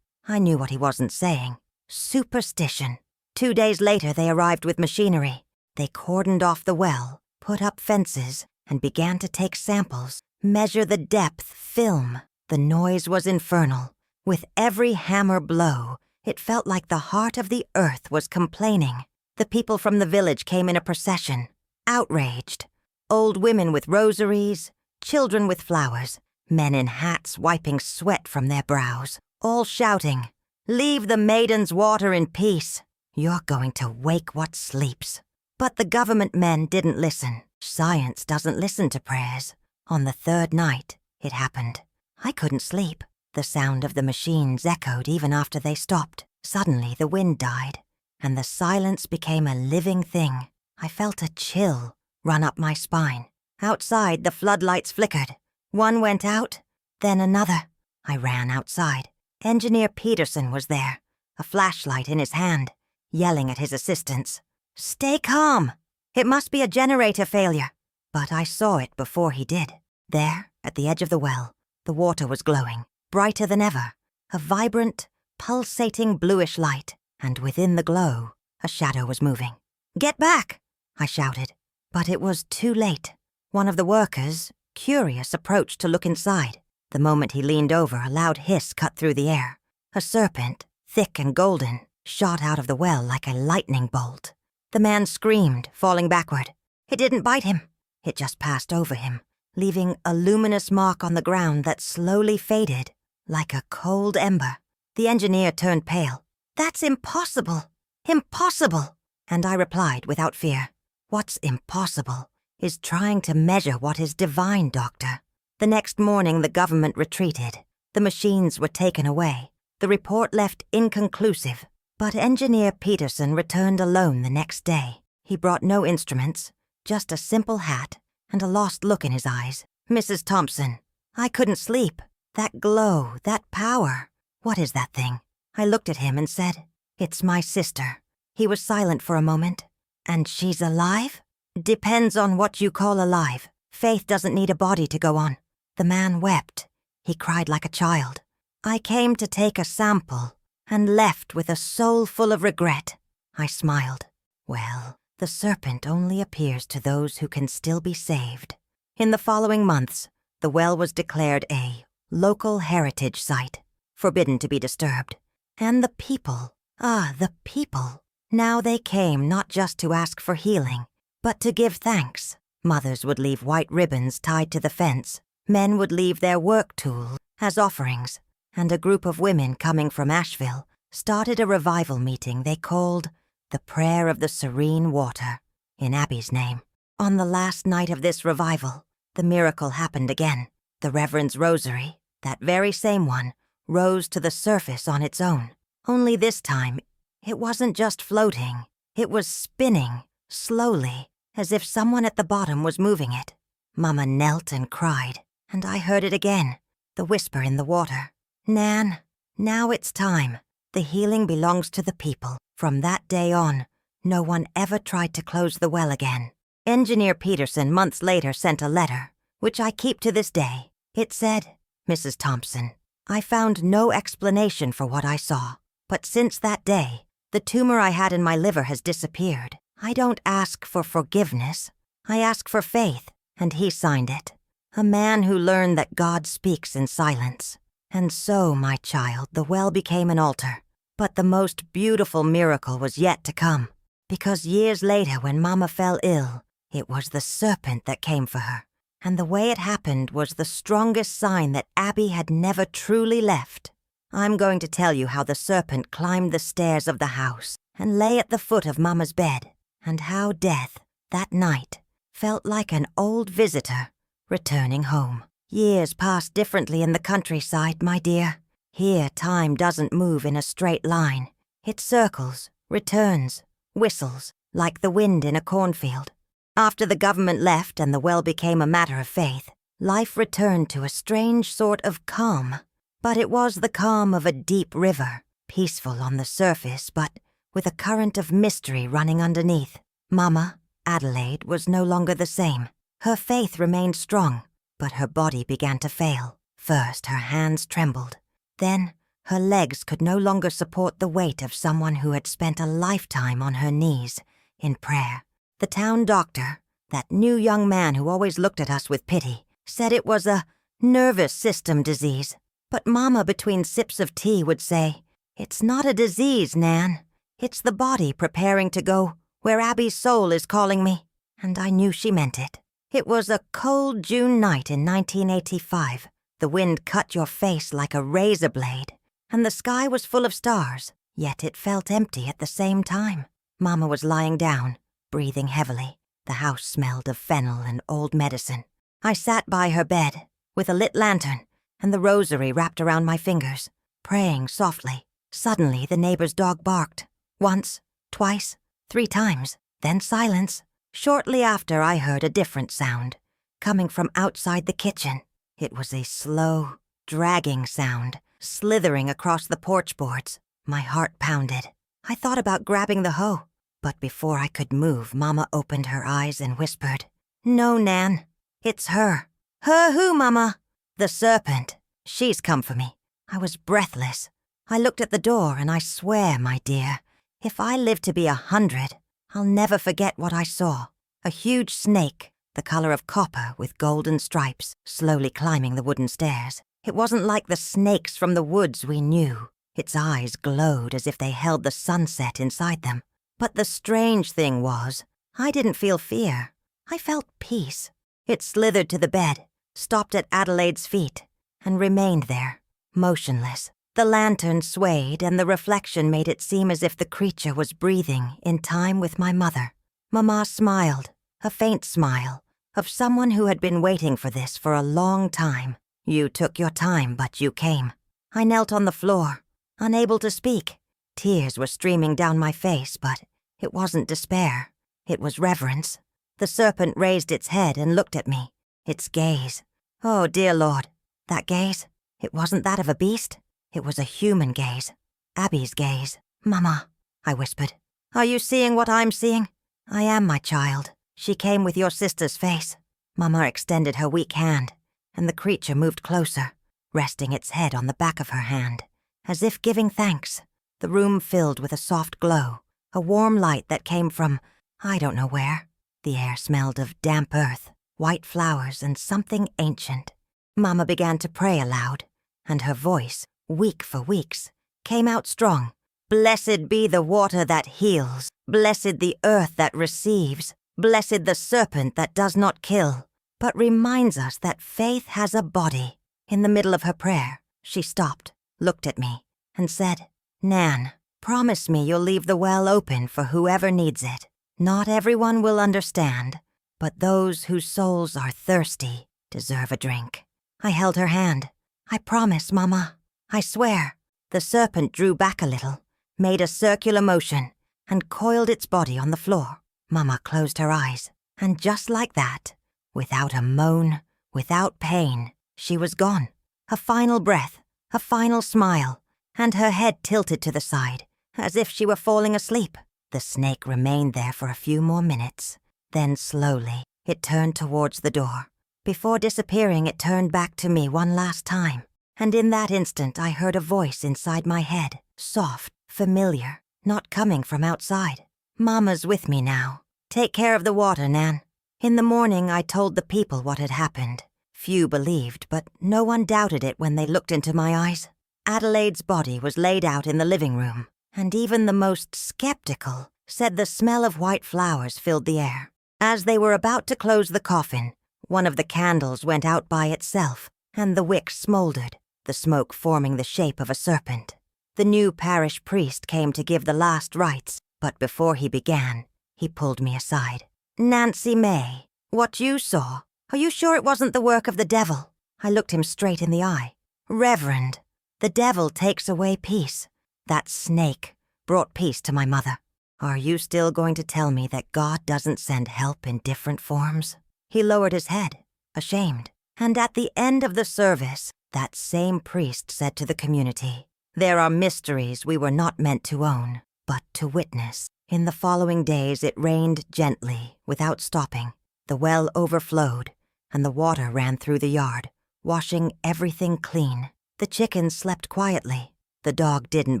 I knew what he wasn't saying. Superstition. 2 days later, they arrived with machinery. They cordoned off the well, put up fences, and began to take samples, measure the depth, film. The noise was infernal. With every hammer blow, it felt like the heart of the earth was complaining. The people from the village came in a procession, outraged. Old women with rosaries, children with flowers, men in hats wiping sweat from their brows, all shouting, "Leave the maiden's water in peace. You're going to wake what sleeps." But the government men didn't listen. Science doesn't listen to prayers. On the 3rd night, it happened. I couldn't sleep. The sound of the machines echoed even after they stopped. Suddenly, the wind died, and the silence became a living thing. I felt a chill run up my spine. Outside, the floodlights flickered. One went out, then another. I ran outside. Engineer Peterson was there, a flashlight in his hand, yelling at his assistants. "Stay calm! It must be a generator failure." But I saw it before he did. There, at the edge of the well, the water was glowing, brighter than ever, a vibrant, pulsating bluish light, and within the glow, a shadow was moving. "Get back!" I shouted, but it was too late. One of the workers, curious, approached to look inside. The moment he leaned over, a loud hiss cut through the air. A serpent, thick and golden, shot out of the well like a lightning bolt. The man screamed, falling backward. It didn't bite him. It just passed over him, leaving a luminous mark on the ground that slowly faded, like a cold ember. The engineer turned pale. "That's impossible! Impossible!" And I replied without fear. "What's impossible is trying to measure what is divine, Doctor." The next morning, the government retreated. The machines were taken away. The report left inconclusive. But Engineer Peterson returned alone the next day. He brought no instruments, just a simple hat and a lost look in his eyes. "Mrs. Thompson, I couldn't sleep. That glow, that power. What is that thing?" I looked at him and said, "It's my sister." He was silent for a moment. "And she's alive?" "Depends on what you call alive. Faith doesn't need a body to go on." The man wept. He cried like a child. "I came to take a sample and left with a soul full of regret." I smiled. Well, the serpent only appears to those who can still be saved. In the following months, the well was declared a local heritage site, forbidden to be disturbed. And the people, the people. Now they came not just to ask for healing, but to give thanks. Mothers would leave white ribbons tied to the fence. Men would leave their work tools as offerings. And a group of women coming from Asheville started a revival meeting they called the Prayer of the Serene Water, in Abby's name. On the last night of this revival, the miracle happened again. The Reverend's rosary, that very same one, rose to the surface on its own. Only this time, it wasn't just floating. It was spinning, slowly, as if someone at the bottom was moving it. Mama knelt and cried, and I heard it again, the whisper in the water. "Nan, now it's time. The healing belongs to the people." From that day on, no one ever tried to close the well again. Engineer Peterson months later sent a letter, which I keep to this day. It said, "Mrs. Thompson, I found no explanation for what I saw, but since that day, the tumor I had in my liver has disappeared. I don't ask for forgiveness. I ask for faith," and he signed it. A man who learned that God speaks in silence. And so, my child, the well became an altar. But the most beautiful miracle was yet to come, because years later when Mama fell ill, it was the serpent that came for her. And the way it happened was the strongest sign that Abby had never truly left. I'm going to tell you how the serpent climbed the stairs of the house and lay at the foot of Mama's bed, and how death, that night, felt like an old visitor returning home. Years pass differently in the countryside, my dear. Here, time doesn't move in a straight line. It circles, returns, whistles, like the wind in a cornfield. After the government left and the well became a matter of faith, life returned to a strange sort of calm. But it was the calm of a deep river, peaceful on the surface, but with a current of mystery running underneath. Mama, Adelaide, was no longer the same. Her faith remained strong, but her body began to fail. First, her hands trembled. Then, her legs could no longer support the weight of someone who had spent a lifetime on her knees, in prayer. The town doctor, that new young man who always looked at us with pity, said it was a nervous system disease. But Mama, between sips of tea, would say, "It's not a disease, Nan. It's the body preparing to go where Abby's soul is calling me." And I knew she meant it. It was a cold June night in 1985. The wind cut your face like a razor blade, and the sky was full of stars, yet it felt empty at the same time. Mama was lying down, breathing heavily. The house smelled of fennel and old medicine. I sat by her bed, with a lit lantern, and the rosary wrapped around my fingers, praying softly. Suddenly, the neighbor's dog barked. Once, twice, 3 times, then silence. Shortly after, I heard a different sound, coming from outside the kitchen. It was a slow, dragging sound, slithering across the porch boards. My heart pounded. I thought about grabbing the hoe, but before I could move, Mama opened her eyes and whispered, "No, Nan, it's her." "Her who, Mama?" "The serpent. She's come for me." I was breathless. I looked at the door, and I swear, my dear, if I live to be 100, I'll never forget what I saw. A huge snake, the color of copper with golden stripes, slowly climbing the wooden stairs. It wasn't like the snakes from the woods we knew. Its eyes glowed as if they held the sunset inside them. But the strange thing was, I didn't feel fear. I felt peace. It slithered to the bed, stopped at Adelaide's feet, and remained there, motionless. The lantern swayed, and the reflection made it seem as if the creature was breathing in time with my mother. Mama smiled, a faint smile, of someone who had been waiting for this for a long time. "You took your time, but you came." I knelt on the floor, unable to speak. Tears were streaming down my face, but it wasn't despair. It was reverence. The serpent raised its head and looked at me. Its gaze. Oh, dear Lord, that gaze. It wasn't that of a beast. It was a human gaze. Abby's gaze. "Mama," I whispered. "Are you seeing what I'm seeing?" "I am, my child. She came with your sister's face." Mama extended her weak hand, and the creature moved closer, resting its head on the back of her hand, as if giving thanks. The room filled with a soft glow, a warm light that came from, I don't know where. The air smelled of damp earth, white flowers, and something ancient. Mama began to pray aloud, and her voice, weak for weeks, came out strong. "Blessed be the water that heals. Blessed the earth that receives. Blessed the serpent that does not kill, but reminds us that faith has a body." In the middle of her prayer, she stopped, looked at me, and said, "Nan, promise me you'll leave the well open for whoever needs it. Not everyone will understand, but those whose souls are thirsty deserve a drink." I held her hand. "I promise, Mama. I swear." The serpent drew back a little, made a circular motion, and coiled its body on the floor. Mama closed her eyes, and just like that, without a moan, without pain, she was gone. A final breath, a final smile, and her head tilted to the side, as if she were falling asleep. The snake remained there for a few more minutes. Then slowly, it turned towards the door. Before disappearing, it turned back to me one last time. And in that instant, I heard a voice inside my head, soft, familiar, not coming from outside. "Mama's with me now. Take care of the water, Nan." In the morning, I told the people what had happened. Few believed, but no one doubted it when they looked into my eyes. Adelaide's body was laid out in the living room, and even the most skeptical said the smell of white flowers filled the air. As they were about to close the coffin, one of the candles went out by itself, and the wick smoldered, the smoke forming the shape of a serpent. The new parish priest came to give the last rites, but before he began, he pulled me aside. "Nancy May, what you saw, are you sure it wasn't the work of the devil?" I looked him straight in the eye. "Reverend, the devil takes away peace. That snake brought peace to my mother. Are you still going to tell me that God doesn't send help in different forms?" He lowered his head, ashamed, and at the end of the service, that same priest said to the community, "There are mysteries we were not meant to own, but to witness." In the following days, it rained gently, without stopping. The well overflowed, and the water ran through the yard, washing everything clean. The chickens slept quietly, the dog didn't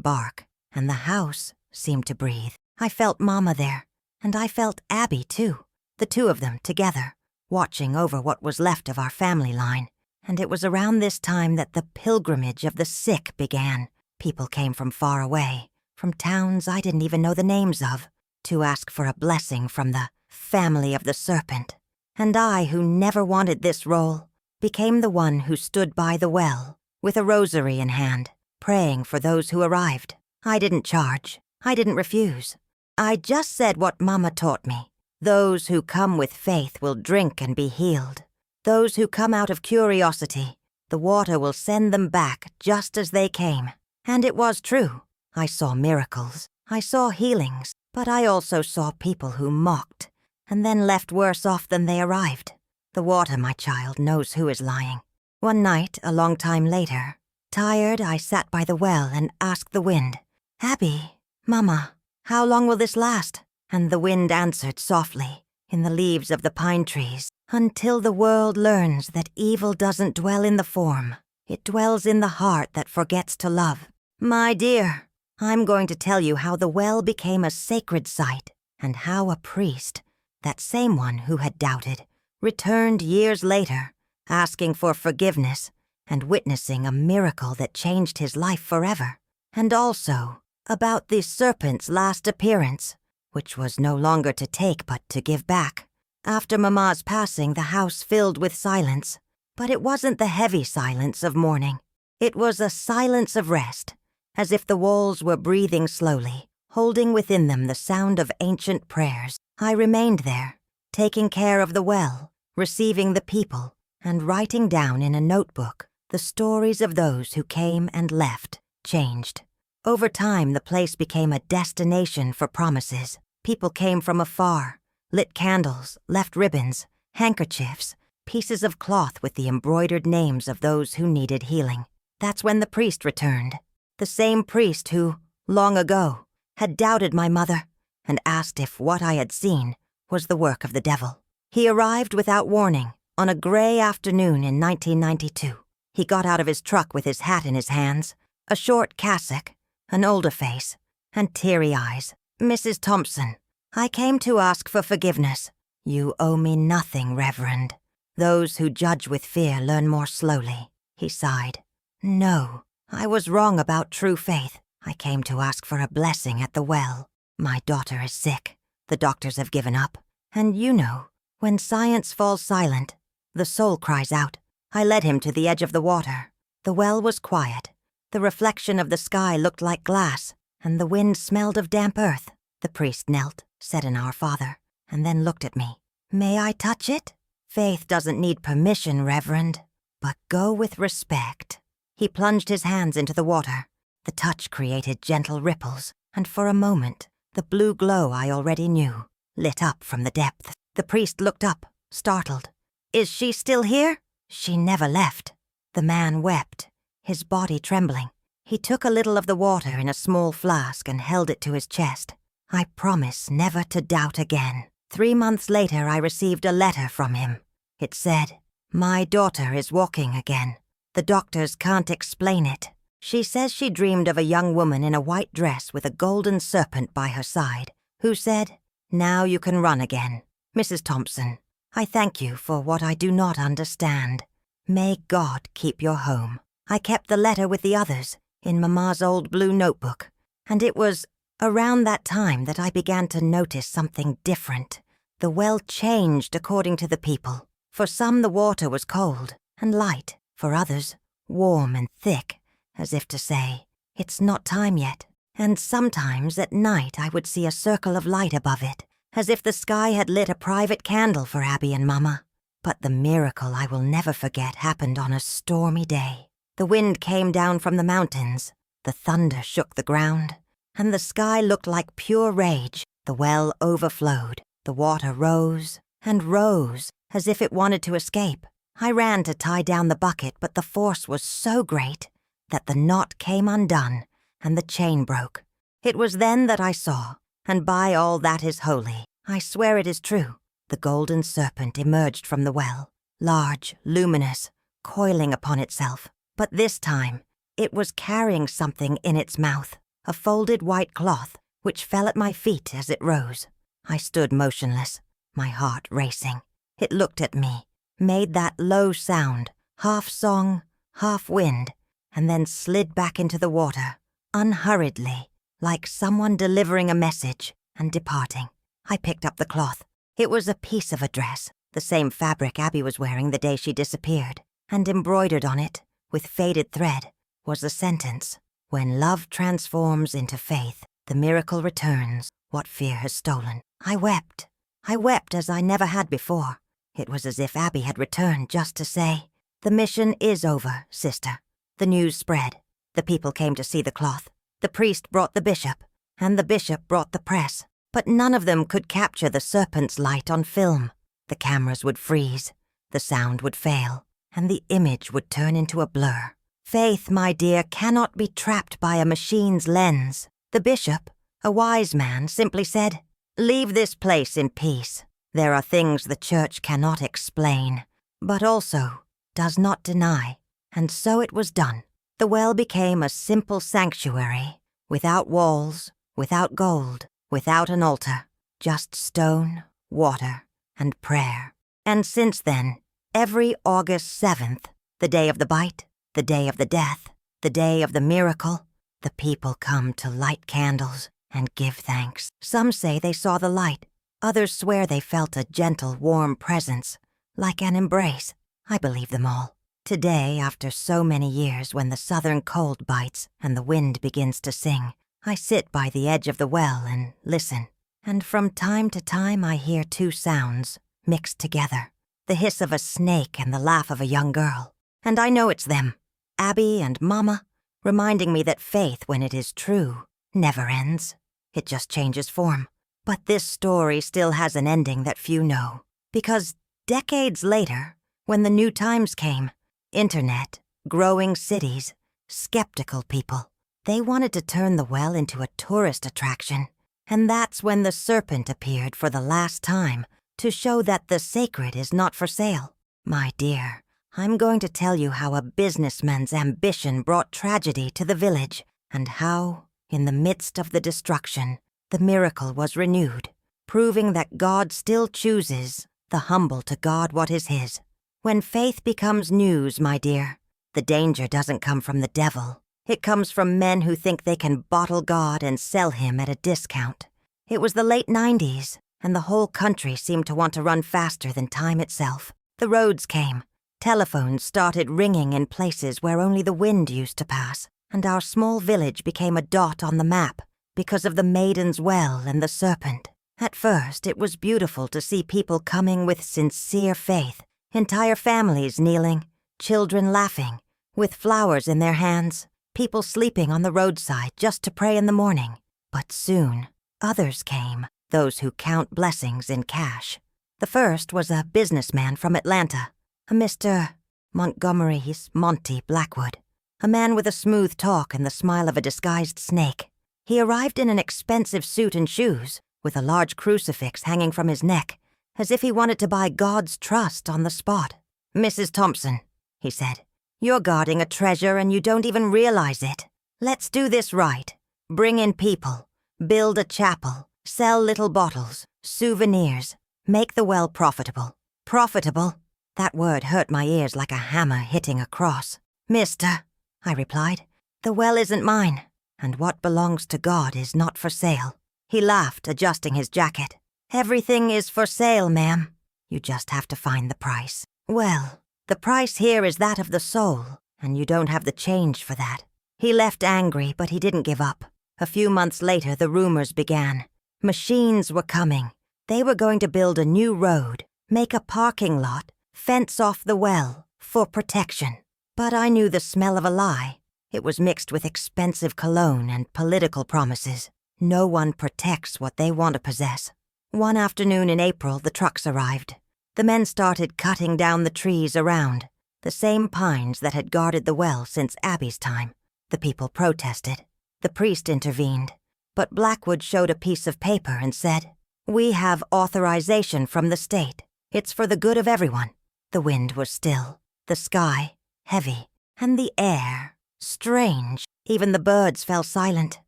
bark, and the house seemed to breathe. I felt Mama there, and I felt Abby too, the two of them together, watching over what was left of our family line. And it was around this time that the pilgrimage of the sick began. People came from far away, from towns I didn't even know the names of, to ask for a blessing from the family of the serpent. And I, who never wanted this role, became the one who stood by the well, with a rosary in hand, praying for those who arrived. I didn't charge. I didn't refuse. I just said what Mama taught me. Those who come with faith will drink and be healed. Those who come out of curiosity The water will send them back just as they came. And it was true. I saw miracles. I saw healings. But I also saw people who mocked and then left worse off than they arrived. The water, my child, knows who is lying. One night, a long time later, tired, I sat by the well and asked the wind, "Abby, Mama, how long will this last?" And the wind answered softly, in the leaves of the pine trees, "Until the world learns that evil doesn't dwell in the form. It dwells in the heart that forgets to love." My dear, I'm going to tell you how the well became a sacred site, and how a priest, that same one who had doubted, returned years later, asking for forgiveness and witnessing a miracle that changed his life forever. And also about the serpent's last appearance, which was no longer to take but to give back. After Mama's passing, the house filled with silence, but it wasn't the heavy silence of mourning. It was a silence of rest, as if the walls were breathing slowly, holding within them the sound of ancient prayers. I remained there, taking care of the well, receiving the people, and writing down in a notebook the stories of those who came and left, changed. Over time, the place became a destination for promises. People came from afar, lit candles, left ribbons, handkerchiefs, pieces of cloth with the embroidered names of those who needed healing. That's when the priest returned. The same priest who, long ago, had doubted my mother and asked if what I had seen was the work of the devil. He arrived without warning on a gray afternoon in 1992. He got out of his truck with his hat in his hands, a short cassock, an older face, and teary eyes. "Mrs. Thompson, I came to ask for forgiveness. You owe me nothing, Reverend. Those who judge with fear learn more slowly," he sighed. "No, I was wrong about true faith. I came to ask for a blessing at the well. My daughter is sick. The doctors have given up. And you know, when science falls silent, the soul cries out." I led him to the edge of the water. The well was quiet. The reflection of the sky looked like glass, and the wind smelled of damp earth. The priest knelt, said an Our Father, and then looked at me. "May I touch it?" "Faith doesn't need permission, Reverend, but go with respect." He plunged his hands into the water. The touch created gentle ripples, and for a moment, the blue glow I already knew lit up from the depths. The priest looked up, startled. "Is she still here?" "She never left." The man wept, his body trembling. He took a little of the water in a small flask and held it to his chest. "I promise never to doubt again." 3 months later, I received a letter from him. It said, "My daughter is walking again. The doctors can't explain it. She says she dreamed of a young woman in a white dress with a golden serpent by her side, who said, 'Now you can run again.' Mrs. Thompson, I thank you for what I do not understand. May God keep your home." I kept the letter with the others in Mama's old blue notebook, and it was around that time that I began to notice something different. The well changed according to the people. For some, the water was cold and light. For others, warm and thick, as if to say, "It's not time yet." And sometimes at night I would see a circle of light above it, as if the sky had lit a private candle for Abby and Mama. But the miracle I will never forget happened on a stormy day. The wind came down from the mountains, the thunder shook the ground, and the sky looked like pure rage. The well overflowed, the water rose and rose, as if it wanted to escape. I ran to tie down the bucket, but the force was so great that the knot came undone and the chain broke. It was then that I saw, and by all that is holy, I swear it is true, the golden serpent emerged from the well, large, luminous, coiling upon itself. But this time, it was carrying something in its mouth, a folded white cloth, which fell at my feet as it rose. I stood motionless, my heart racing. It looked at me, made that low sound, half song, half wind, and then slid back into the water, unhurriedly, like someone delivering a message and departing. I picked up the cloth. It was a piece of a dress, the same fabric Abby was wearing the day she disappeared, and embroidered on it, with faded thread, was the sentence, "When love transforms into faith, the miracle returns what fear has stolen." I wept as I never had before. It was as if Abby had returned just to say, The mission is over, sister. The news spread. The people came to see the cloth. The priest brought the bishop, and the bishop brought the press. But none of them could capture the serpent's light on film. The cameras would freeze, the sound would fail, and the image would turn into a blur. Faith, my dear, cannot be trapped by a machine's lens. The bishop, a wise man, simply said, "Leave this place in peace. There are things the church cannot explain, but also does not deny." And so it was done. The well became a simple sanctuary, without walls, without gold, without an altar, just stone, water, and prayer. And since then, every August 7th, the day of the bite, the day of the death, the day of the miracle, the people come to light candles and give thanks. Some say they saw the light. Others swear they felt a gentle, warm presence, like an embrace. I believe them all. Today, after so many years, when the southern cold bites and the wind begins to sing, I sit by the edge of the well and listen. And from time to time I hear two sounds mixed together, the hiss of a snake and the laugh of a young girl. And I know it's them, Abby and Mama, reminding me that faith, when it is true, never ends. It just changes form. But this story still has an ending that few know, because decades later, when the new times came, internet, growing cities, skeptical people, they wanted to turn the well into a tourist attraction. And that's when the Serpent appeared for the last time, to show that the sacred is not for sale. My dear, I'm going to tell you how a businessman's ambition brought tragedy to the village, and how, in the midst of the destruction, the miracle was renewed, proving that God still chooses the humble to guard what is his. When faith becomes news, my dear, the danger doesn't come from the devil. It comes from men who think they can bottle God and sell him at a discount. It was the late 90s, and the whole country seemed to want to run faster than time itself. The roads came. Telephones started ringing in places where only the wind used to pass, and our small village became a dot on the map because of the Maiden's Well and the Serpent. At first, it was beautiful to see people coming with sincere faith, entire families kneeling, children laughing, with flowers in their hands, people sleeping on the roadside just to pray in the morning. But soon, others came, those who count blessings in cash. The first was a businessman from Atlanta, a Mr. Montgomery's Monty Blackwood, a man with a smooth talk and the smile of a disguised snake. He arrived in an expensive suit and shoes, with a large crucifix hanging from his neck, as if he wanted to buy God's trust on the spot. "Mrs. Thompson," he said, "you're guarding a treasure and you don't even realize it. Let's do this right. Bring in people, build a chapel, sell little bottles, souvenirs, make the well profitable." Profitable? That word hurt my ears like a hammer hitting a cross. "Mister," I replied, "the well isn't mine, and what belongs to God is not for sale." He laughed, adjusting his jacket. "Everything is for sale, ma'am. You just have to find the price." "Well, the price here is that of the soul, and you don't have the change for that." He left angry, but he didn't give up. A few months later, the rumors began. Machines were coming. They were going to build a new road, make a parking lot, fence off the well, for protection. But I knew the smell of a lie. It was mixed with expensive cologne and political promises. No one protects what they want to possess. One afternoon in April, the trucks arrived. The men started cutting down the trees around, the same pines that had guarded the well since Abby's time. The people protested. The priest intervened, but Blackwood showed a piece of paper and said, "We have authorization from the state. It's for the good of everyone." The wind was still, the sky heavy, and the air strange. Even the birds fell silent.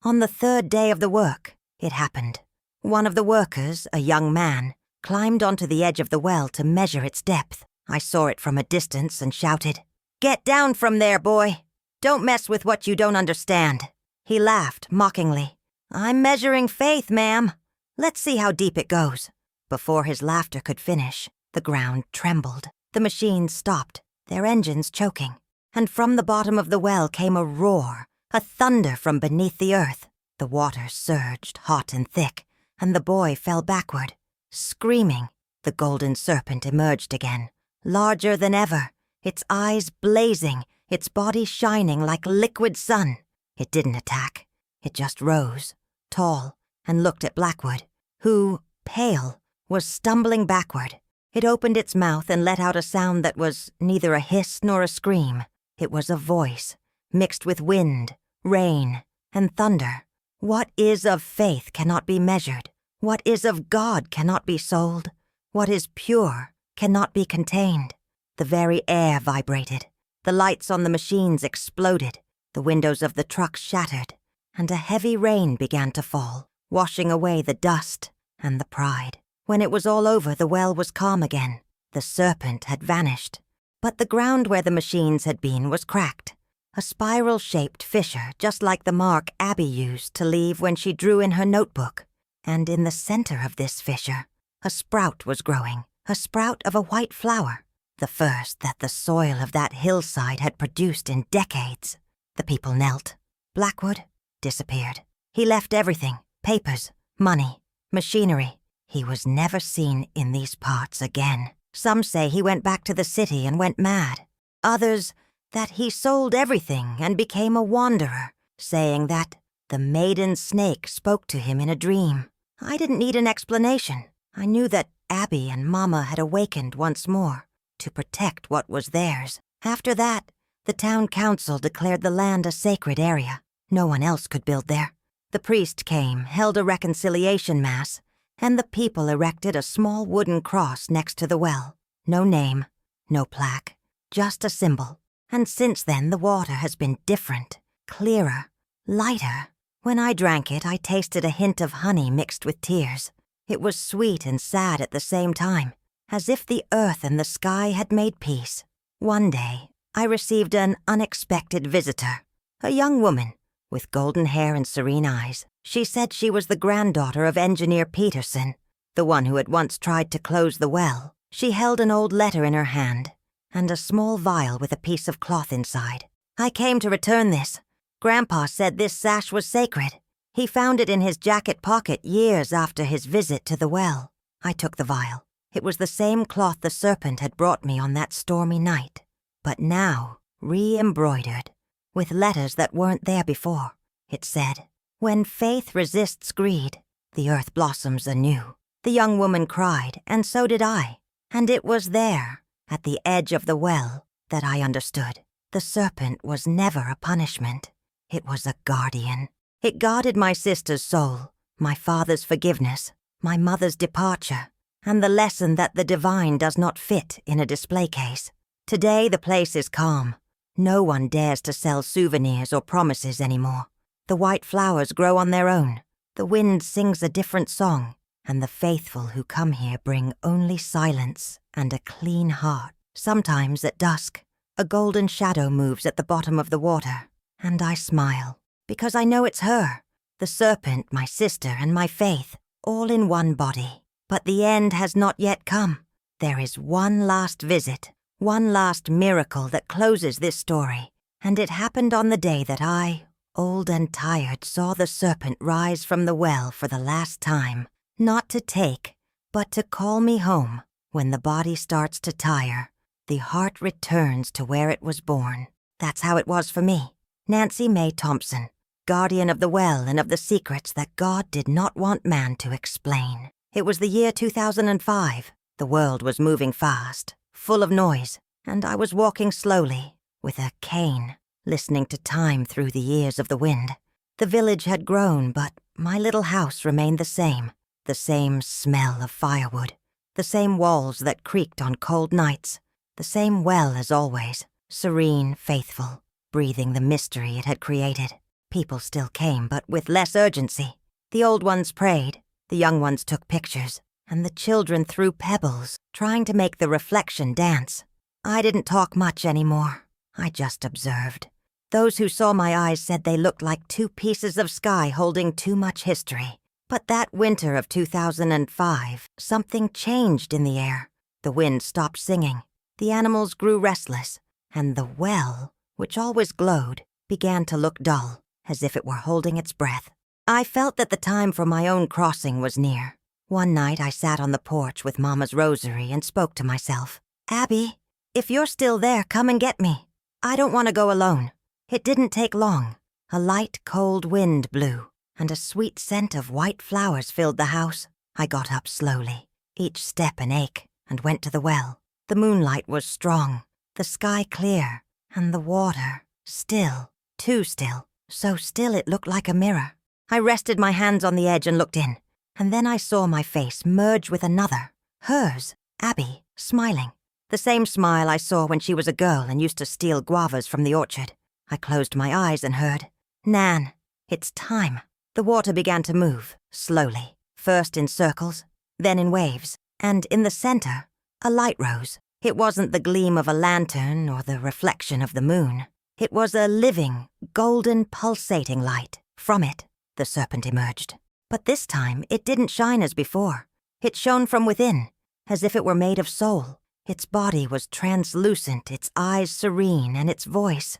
On the third day of the work, it happened. One of the workers, a young man, climbed onto the edge of the well to measure its depth. I saw it from a distance and shouted, "Get down from there, boy! Don't mess with what you don't understand." He laughed mockingly. "I'm measuring faith, ma'am. Let's see how deep it goes." Before his laughter could finish, the ground trembled. The machines stopped, their engines choking. And from the bottom of the well came a roar, a thunder from beneath the earth. The water surged, hot and thick, and the boy fell backward. Screaming, the golden serpent emerged again, larger than ever, its eyes blazing, its body shining like liquid sun. It didn't attack. It just rose, tall, and looked at Blackwood, who, pale, was stumbling backward. It opened its mouth and let out a sound that was neither a hiss nor a scream. It was a voice, mixed with wind, rain, and thunder. What is of faith cannot be measured. What is of God cannot be sold. What is pure cannot be contained. The very air vibrated. The lights on the machines exploded. The windows of the trucks shattered. And a heavy rain began to fall, washing away the dust and the pride. When it was all over, the well was calm again. The serpent had vanished. But the ground where the machines had been was cracked. A spiral-shaped fissure, just like the mark Abby used to leave when she drew in her notebook. And in the center of this fissure, a sprout was growing, a sprout of a white flower, the first that the soil of that hillside had produced in decades. The people knelt. Blackwood disappeared. He left everything, papers, money, machinery. He was never seen in these parts again. Some say he went back to the city and went mad. Others, that he sold everything and became a wanderer, saying that the maiden snake spoke to him in a dream. I didn't need an explanation. I knew that Abby and Mama had awakened once more to protect what was theirs. After that, the town council declared the land a sacred area. No one else could build there. The priest came, held a reconciliation mass, and the people erected a small wooden cross next to the well. No name, no plaque, just a symbol. And since then, the water has been different, clearer, lighter. When I drank it, I tasted a hint of honey mixed with tears. It was sweet and sad at the same time, as if the earth and the sky had made peace. One day, I received an unexpected visitor, a young woman with golden hair and serene eyes. She said she was the granddaughter of Engineer Peterson, the one who had once tried to close the well. She held an old letter in her hand and a small vial with a piece of cloth inside. I came to return this. Grandpa said this sash was sacred. He found it in his jacket pocket years after his visit to the well. I took the vial. It was the same cloth the serpent had brought me on that stormy night, but now re-embroidered, with letters that weren't there before. It said, "When faith resists greed, the earth blossoms anew." The young woman cried, and so did I. And it was there, at the edge of the well, that I understood. The serpent was never a punishment. It was a guardian. It guarded my sister's soul, my father's forgiveness, my mother's departure, and the lesson that the divine does not fit in a display case. Today the place is calm. No one dares to sell souvenirs or promises anymore. The white flowers grow on their own. The wind sings a different song, and the faithful who come here bring only silence and a clean heart. Sometimes at dusk, a golden shadow moves at the bottom of the water, and I smile, because I know it's her, the serpent, my sister, and my faith, all in one body. But the end has not yet come. There is one last visit, one last miracle that closes this story, and it happened on the day that I, old and tired, saw the serpent rise from the well for the last time, not to take, but to call me home. When the body starts to tire, the heart returns to where it was born. That's how it was for me. Nancy Mae Thompson, guardian of the well and of the secrets that God did not want man to explain. It was the year 2005. The world was moving fast, full of noise, and I was walking slowly, with a cane, listening to time through the ears of the wind. The village had grown, but my little house remained the same smell of firewood, the same walls that creaked on cold nights, the same well as always, serene, faithful, breathing the mystery it had created. People still came, but with less urgency. The old ones prayed, the young ones took pictures, and the children threw pebbles, trying to make the reflection dance. I didn't talk much anymore. I just observed. Those who saw my eyes said they looked like two pieces of sky holding too much history. But that winter of 2005, something changed in the air. The wind stopped singing. The animals grew restless, and the well, which always glowed, began to look dull, as if it were holding its breath. I felt that the time for my own crossing was near. One night I sat on the porch with Mama's rosary and spoke to myself. "Abby, If you're still there, come and get me. I don't want to go alone." It didn't take long. A light, cold wind blew, and a sweet scent of white flowers filled the house. I got up slowly, each step an ache, and went to the well. The moonlight was strong, the sky clear, and the water still, too still, so still it looked like a mirror. I rested my hands on the edge and looked in, and then I saw my face merge with another, hers, Abby, smiling. The same smile I saw when she was a girl and used to steal guavas from the orchard. I closed my eyes and heard, "Nan, it's time." The water began to move, slowly, first in circles, then in waves, and in the center, a light rose. It wasn't the gleam of a lantern or the reflection of the moon. It was a living, golden, pulsating light. From it, the serpent emerged. But this time, it didn't shine as before. It shone from within, as if it were made of soul. Its body was translucent, its eyes serene, and its voice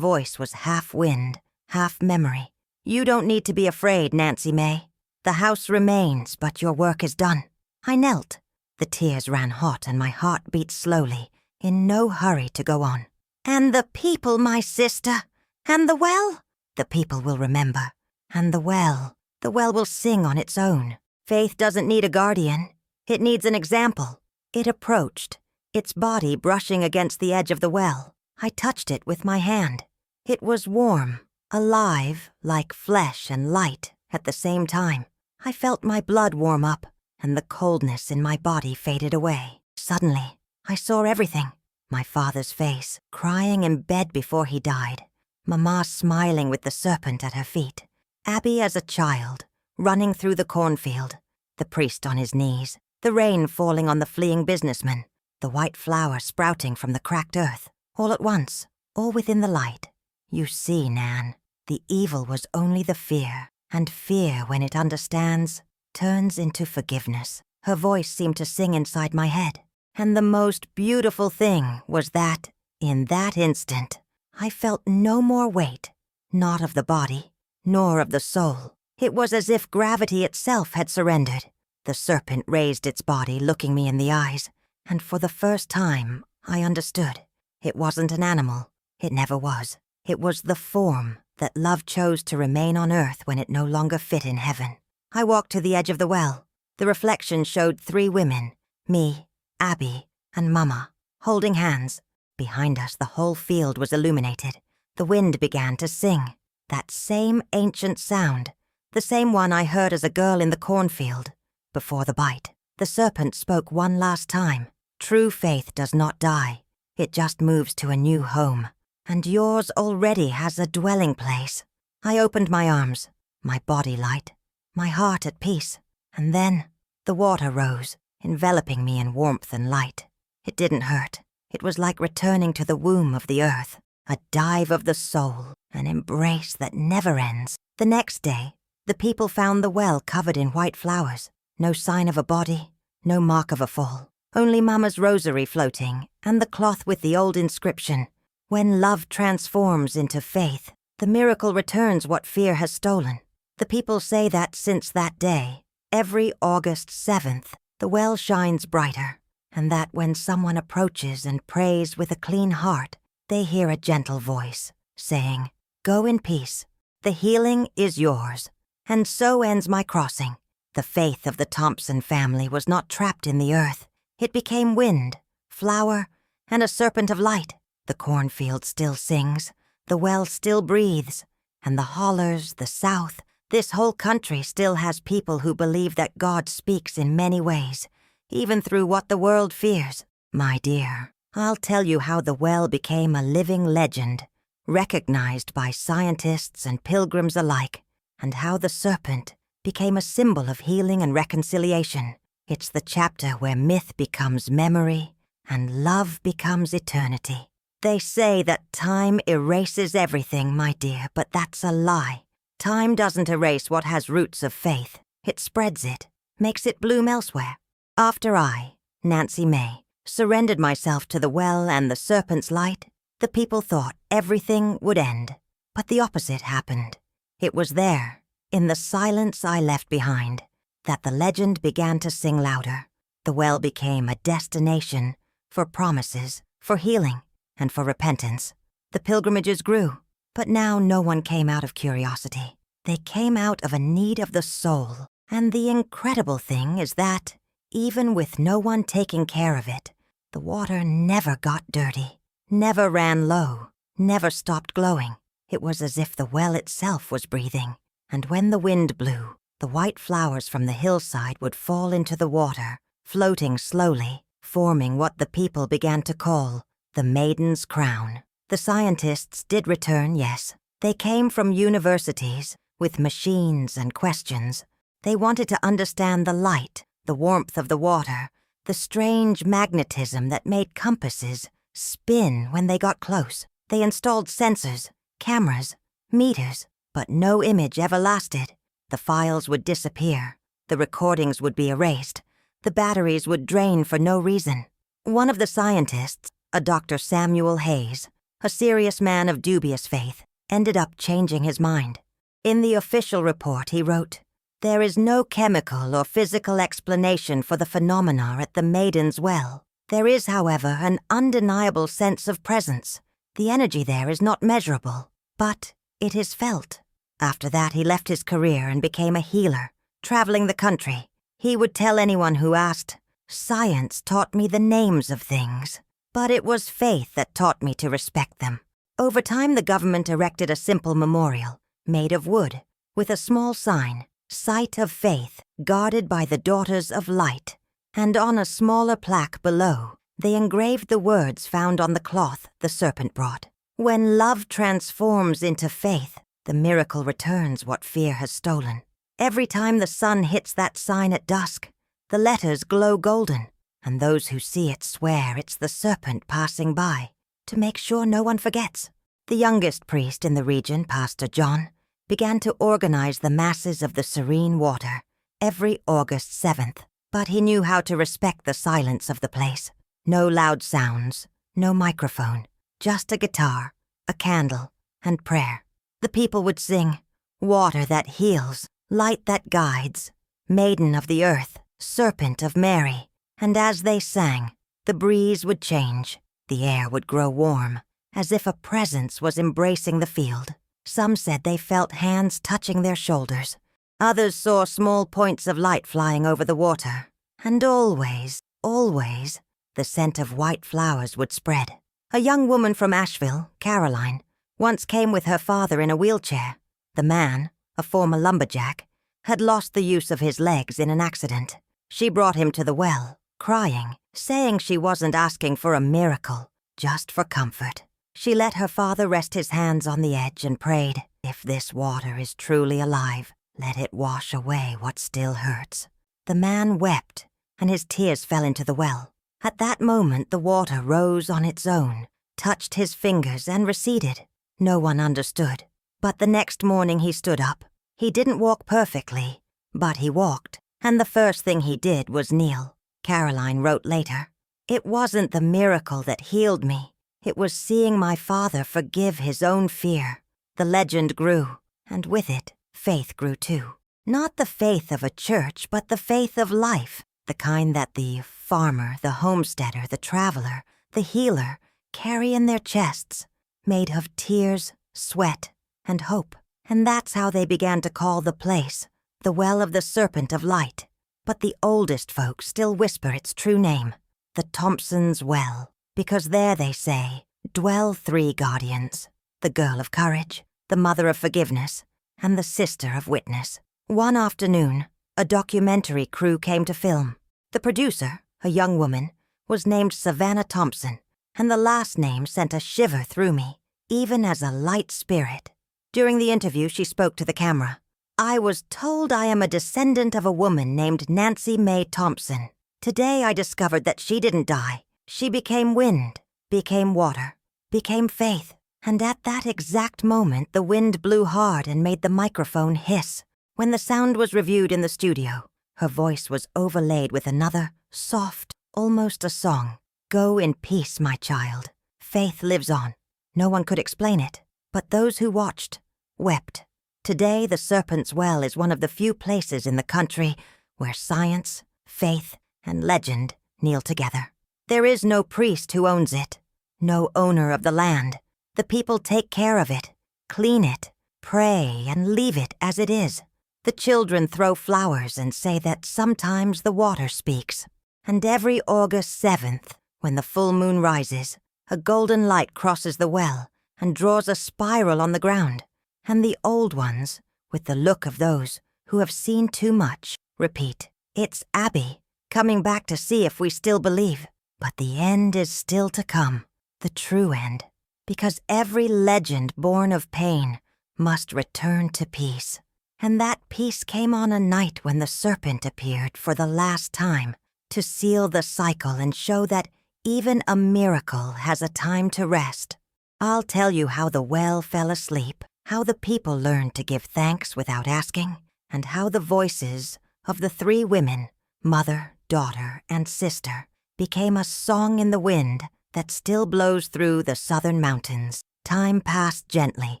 was half wind, half memory. "You don't need to be afraid, Nancy May. The house remains, but your work is done." I knelt. The tears ran hot and my heart beat slowly, in no hurry to go on. "And the people, my sister, and the well?" "The people will remember. And the well will sing on its own. Faith doesn't need a guardian. It needs an example." It approached, its body brushing against the edge of the well. I touched it with my hand. It was warm, alive, like flesh and light at the same time. I felt my blood warm up, and the coldness in my body faded away. Suddenly, I saw everything. My father's face, crying in bed before he died. Mama smiling with the serpent at her feet. Abby as a child, running through the cornfield. The priest on his knees. The rain falling on the fleeing businessman. The white flower sprouting from the cracked earth. All at once, all within the light. "You see, Nan, the evil was only the fear, and fear, when it understands, turns into forgiveness." Her voice seemed to sing inside my head. And the most beautiful thing was that, in that instant, I felt no more weight, not of the body, nor of the soul. It was as if gravity itself had surrendered. The serpent raised its body, looking me in the eyes, and for the first time, I understood. It wasn't an animal. It never was. It was the form that love chose to remain on earth when it no longer fit in heaven. I walked to the edge of the well. The reflection showed 3 women, me, Abby, and Mama, holding hands. Behind us, the whole field was illuminated. The wind began to sing. That same ancient sound, the same one I heard as a girl in the cornfield. Before the bite, the serpent spoke one last time. "True faith does not die. It just moves to a new home. And yours already has a dwelling place." I opened my arms, my body light, my heart at peace. And then the water rose, enveloping me in warmth and light. It didn't hurt. It was like returning to the womb of the earth, a dive of the soul, an embrace that never ends. The next day, the people found the well covered in white flowers. No sign of a body, no mark of a fall. Only Mama's rosary floating, and the cloth with the old inscription, "When love transforms into faith, the miracle returns what fear has stolen." The people say that since that day, every August 7th, the well shines brighter, and that when someone approaches and prays with a clean heart, they hear a gentle voice saying, "Go in peace. The healing is yours." And so ends my crossing. The faith of the Thompson family was not trapped in the earth. It became wind, flower, and a serpent of light. The cornfield still sings, the well still breathes, and the hollers, the south, this whole country still has people who believe that God speaks in many ways, even through what the world fears. My dear, I'll tell you how the well became a living legend, recognized by scientists and pilgrims alike, and how the serpent became a symbol of healing and reconciliation. It's the chapter where myth becomes memory and love becomes eternity. They say that time erases everything, my dear, but that's a lie. Time doesn't erase what has roots of faith. It spreads it, makes it bloom elsewhere. After I, Nancy May, surrendered myself to the well and the serpent's light, the people thought everything would end. But the opposite happened. It was there, in the silence I left behind, that the legend began to sing louder. The well became a destination, for promises, for healing, and for repentance. The pilgrimages grew, but now no one came out of curiosity. They came out of a need of the soul. And the incredible thing is that, even with no one taking care of it, the water never got dirty, never ran low, never stopped glowing. It was as if the well itself was breathing. And when the wind blew, the white flowers from the hillside would fall into the water, floating slowly, forming what the people began to call the Maiden's Crown. The scientists did return, yes. They came from universities with machines and questions. They wanted to understand the light, the warmth of the water, the strange magnetism that made compasses spin when they got close. They installed sensors, cameras, meters, but no image ever lasted. The files would disappear. The recordings would be erased. The batteries would drain for no reason. One of the scientists, a Dr. Samuel Hayes, a serious man of dubious faith, ended up changing his mind. In the official report, he wrote, "There is no chemical or physical explanation for the phenomena at the Maiden's Well. There is, however, an undeniable sense of presence. The energy there is not measurable, but it is felt." After that, he left his career and became a healer, traveling the country. He would tell anyone who asked, "Science taught me the names of things, but it was faith that taught me to respect them." Over time, the government erected a simple memorial, made of wood, with a small sign, "Site of Faith, guarded by the Daughters of Light," and on a smaller plaque below, they engraved the words found on the cloth the serpent brought. "When love transforms into faith, the miracle returns what fear has stolen." Every time the sun hits that sign at dusk, the letters glow golden, and those who see it swear it's the serpent passing by, to make sure no one forgets. The youngest priest in the region, Pastor John, began to organize the masses of the serene water every August 7th, but he knew how to respect the silence of the place. No loud sounds, no microphone, just a guitar, a candle, and prayer. The people would sing, "Water that heals, light that guides, Maiden of the earth, Serpent of Mary," and as they sang, the breeze would change, the air would grow warm, as if a presence was embracing the field. Some said they felt hands touching their shoulders. Others saw small points of light flying over the water. And always, always, the scent of white flowers would spread. A young woman from Asheville, Caroline, once came with her father in a wheelchair. The man, a former lumberjack, had lost the use of his legs in an accident. She brought him to the well, crying, saying she wasn't asking for a miracle, just for comfort. She let her father rest his hands on the edge and prayed, "If this water is truly alive, let it wash away what still hurts." The man wept, and his tears fell into the well. At that moment, the water rose on its own, touched his fingers, and receded. No one understood. But the next morning he stood up. He didn't walk perfectly, but he walked, and the first thing he did was kneel. Caroline wrote later, "It wasn't the miracle that healed me. It was seeing my father forgive his own fear." The legend grew, and with it, faith grew too. Not the faith of a church, but the faith of life, the kind that the farmer, the homesteader, the traveler, the healer carry in their chests, made of tears, sweat, and hope. And that's how they began to call the place the Well of the Serpent of Light. But the oldest folks still whisper its true name, the Thompson's Well, because there, they say, dwell three guardians, the girl of courage, the mother of forgiveness, and the sister of witness. One afternoon, a documentary crew came to film. The producer, a young woman, was named Savannah Thompson, and the last name sent a shiver through me, even as a light spirit. During the interview, she spoke to the camera. "I was told I am a descendant of a woman named Nancy Mae Thompson. Today I discovered that she didn't die. She became wind, became water, became faith. And at that exact moment, the wind blew hard and made the microphone hiss. When the sound was reviewed in the studio, her voice was overlaid with another, soft, almost a song. Go in peace, my child. Faith lives on." No one could explain it, but those who watched wept. Today, the Serpent's Well is one of the few places in the country where science, faith, and legend kneel together. There is no priest who owns it, no owner of the land. The people take care of it, clean it, pray, and leave it as it is. The children throw flowers and say that sometimes the water speaks. And every August 7th, when the full moon rises, a golden light crosses the well and draws a spiral on the ground. And the old ones, with the look of those who have seen too much, repeat, "It's Abby, coming back to see if we still believe." But the end is still to come, the true end, because every legend born of pain must return to peace. And that peace came on a night when the serpent appeared for the last time to seal the cycle and show that even a miracle has a time to rest. I'll tell you how the well fell asleep, how the people learned to give thanks without asking, and how the voices of the three women, mother, daughter, and sister, became a song in the wind that still blows through the southern mountains. Time passed gently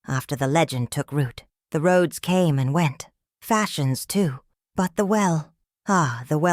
after the legend took root. The roads came and went, fashions too, but the well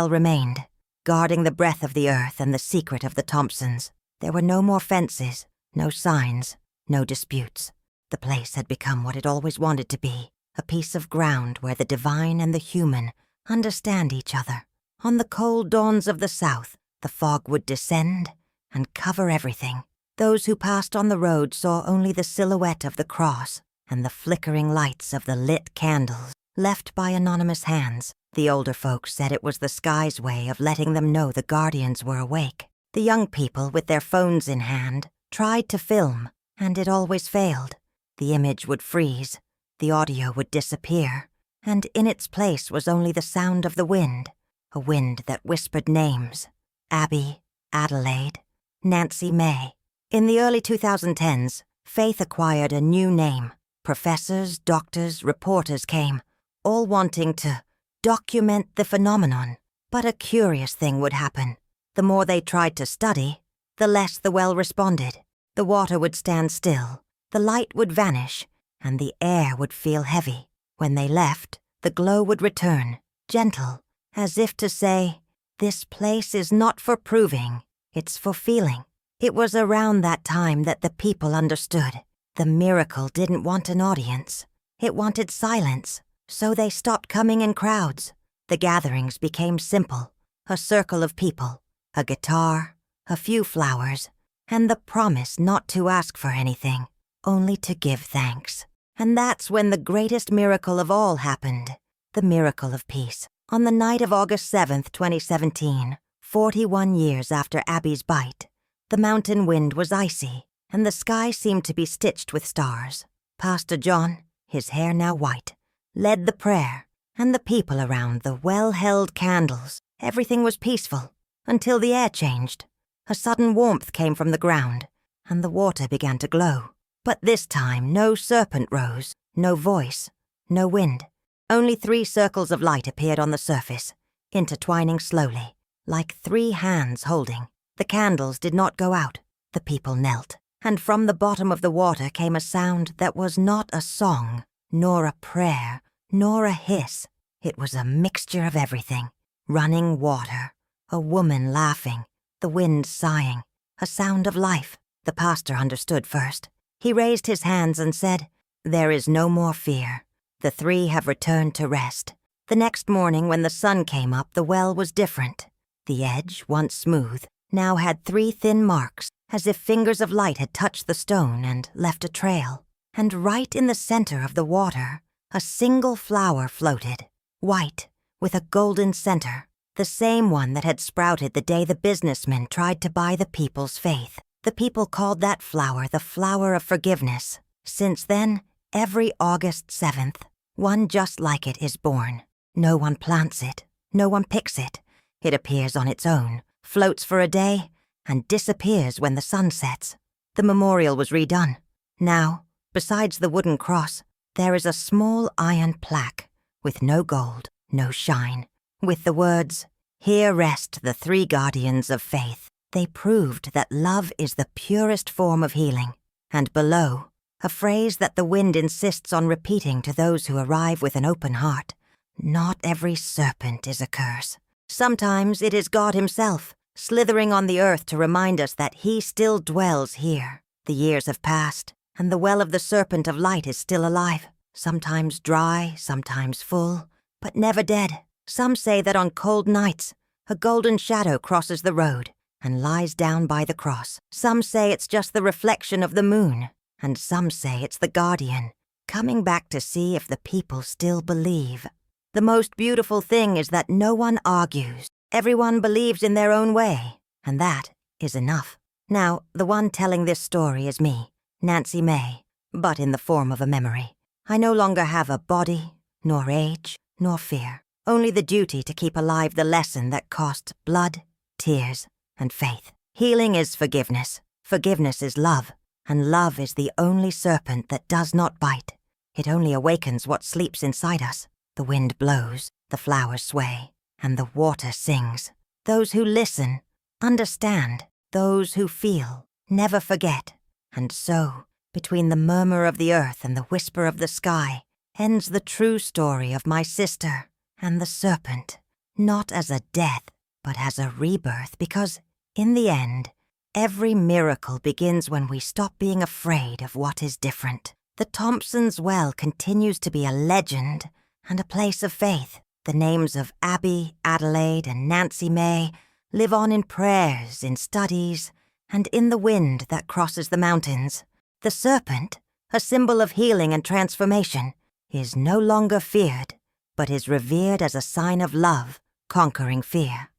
remained, guarding the breath of the earth and the secret of the Thompsons. There were no more fences, no signs, no disputes. The place had become what it always wanted to be, a piece of ground where the divine and the human understand each other. On the cold dawns of the south, the fog would descend and cover everything. Those who passed on the road saw only the silhouette of the cross and the flickering lights of the lit candles left by anonymous hands. The older folks said it was the sky's way of letting them know the guardians were awake. The young people, with their phones in hand, tried to film, and it always failed. The image would freeze, the audio would disappear, and in its place was only the sound of the wind, a wind that whispered names: Abby, Adelaide, Nancy May. In the early 2010s, Faith acquired a new name. Professors, doctors, reporters came, all wanting to document the phenomenon. But a curious thing would happen. The more they tried to study, the less the well responded. The water would stand still, the light would vanish, and the air would feel heavy. When they left, the glow would return, gentle, as if to say, "This place is not for proving, it's for feeling." It was around that time that the people understood. The miracle didn't want an audience. It wanted silence, so they stopped coming in crowds. The gatherings became simple, a circle of people, a guitar, a few flowers, and the promise not to ask for anything, only to give thanks. And that's when the greatest miracle of all happened, the miracle of peace. On the night of August 7th, 2017, 41 years after Abby's bite, the mountain wind was icy, and the sky seemed to be stitched with stars. Pastor John, his hair now white, led the prayer, and the people around the well-held candles. Everything was peaceful, until the air changed. A sudden warmth came from the ground, and the water began to glow. But this time no serpent rose, no voice, no wind. Only 3 circles of light appeared on the surface, intertwining slowly, like 3 hands holding. The candles did not go out. The people knelt, and from the bottom of the water came a sound that was not a song, nor a prayer, nor a hiss. It was a mixture of everything. Running water, a woman laughing, the wind sighing, a sound of life. The pastor understood first. He raised his hands and said, "There is no more fear. The 3 have returned to rest." The next morning when the sun came up, the well was different. The edge, once smooth, now had 3 thin marks, as if fingers of light had touched the stone and left a trail. And right in the center of the water, a single flower floated, white, with a golden center, the same one that had sprouted the day the businessmen tried to buy the people's faith. The people called that flower the flower of forgiveness. Since then, every August 7th, one just like it is born. No one plants it, no one picks it. It appears on its own, floats for a day, and disappears when the sun sets. The memorial was redone. Now, besides the wooden cross, there is a small iron plaque with no gold, no shine, with the words, "Here rest the 3 guardians of faith." They proved that love is the purest form of healing. And below, a phrase that the wind insists on repeating to those who arrive with an open heart. Not every serpent is a curse. Sometimes it is God himself, slithering on the earth to remind us that he still dwells here. The years have passed, and the well of the Serpent of Light is still alive, sometimes dry, sometimes full, but never dead. Some say that on cold nights, a golden shadow crosses the road and lies down by the cross. Some say it's just the reflection of the moon, and some say it's the guardian, coming back to see if the people still believe. The most beautiful thing is that no one argues. Everyone believes in their own way, and that is enough. Now, the one telling this story is me, Nancy May, but in the form of a memory. I no longer have a body, nor age, nor fear, only the duty to keep alive the lesson that cost blood, tears, and faith. Healing is forgiveness. Forgiveness is love, and love is the only serpent that does not bite. It only awakens what sleeps inside us. The wind blows, the flowers sway, and the water sings. Those who listen, understand. Those who feel, never forget. And so, between the murmur of the earth and the whisper of the sky, ends the true story of my sister and the serpent, not as a death, but as a rebirth, because, in the end, every miracle begins when we stop being afraid of what is different. The Thompsons' Well continues to be a legend and a place of faith. The names of Abby, Adelaide, and Nancy May live on in prayers, in studies, and in the wind that crosses the mountains. The serpent, a symbol of healing and transformation, is no longer feared, but is revered as a sign of love conquering fear.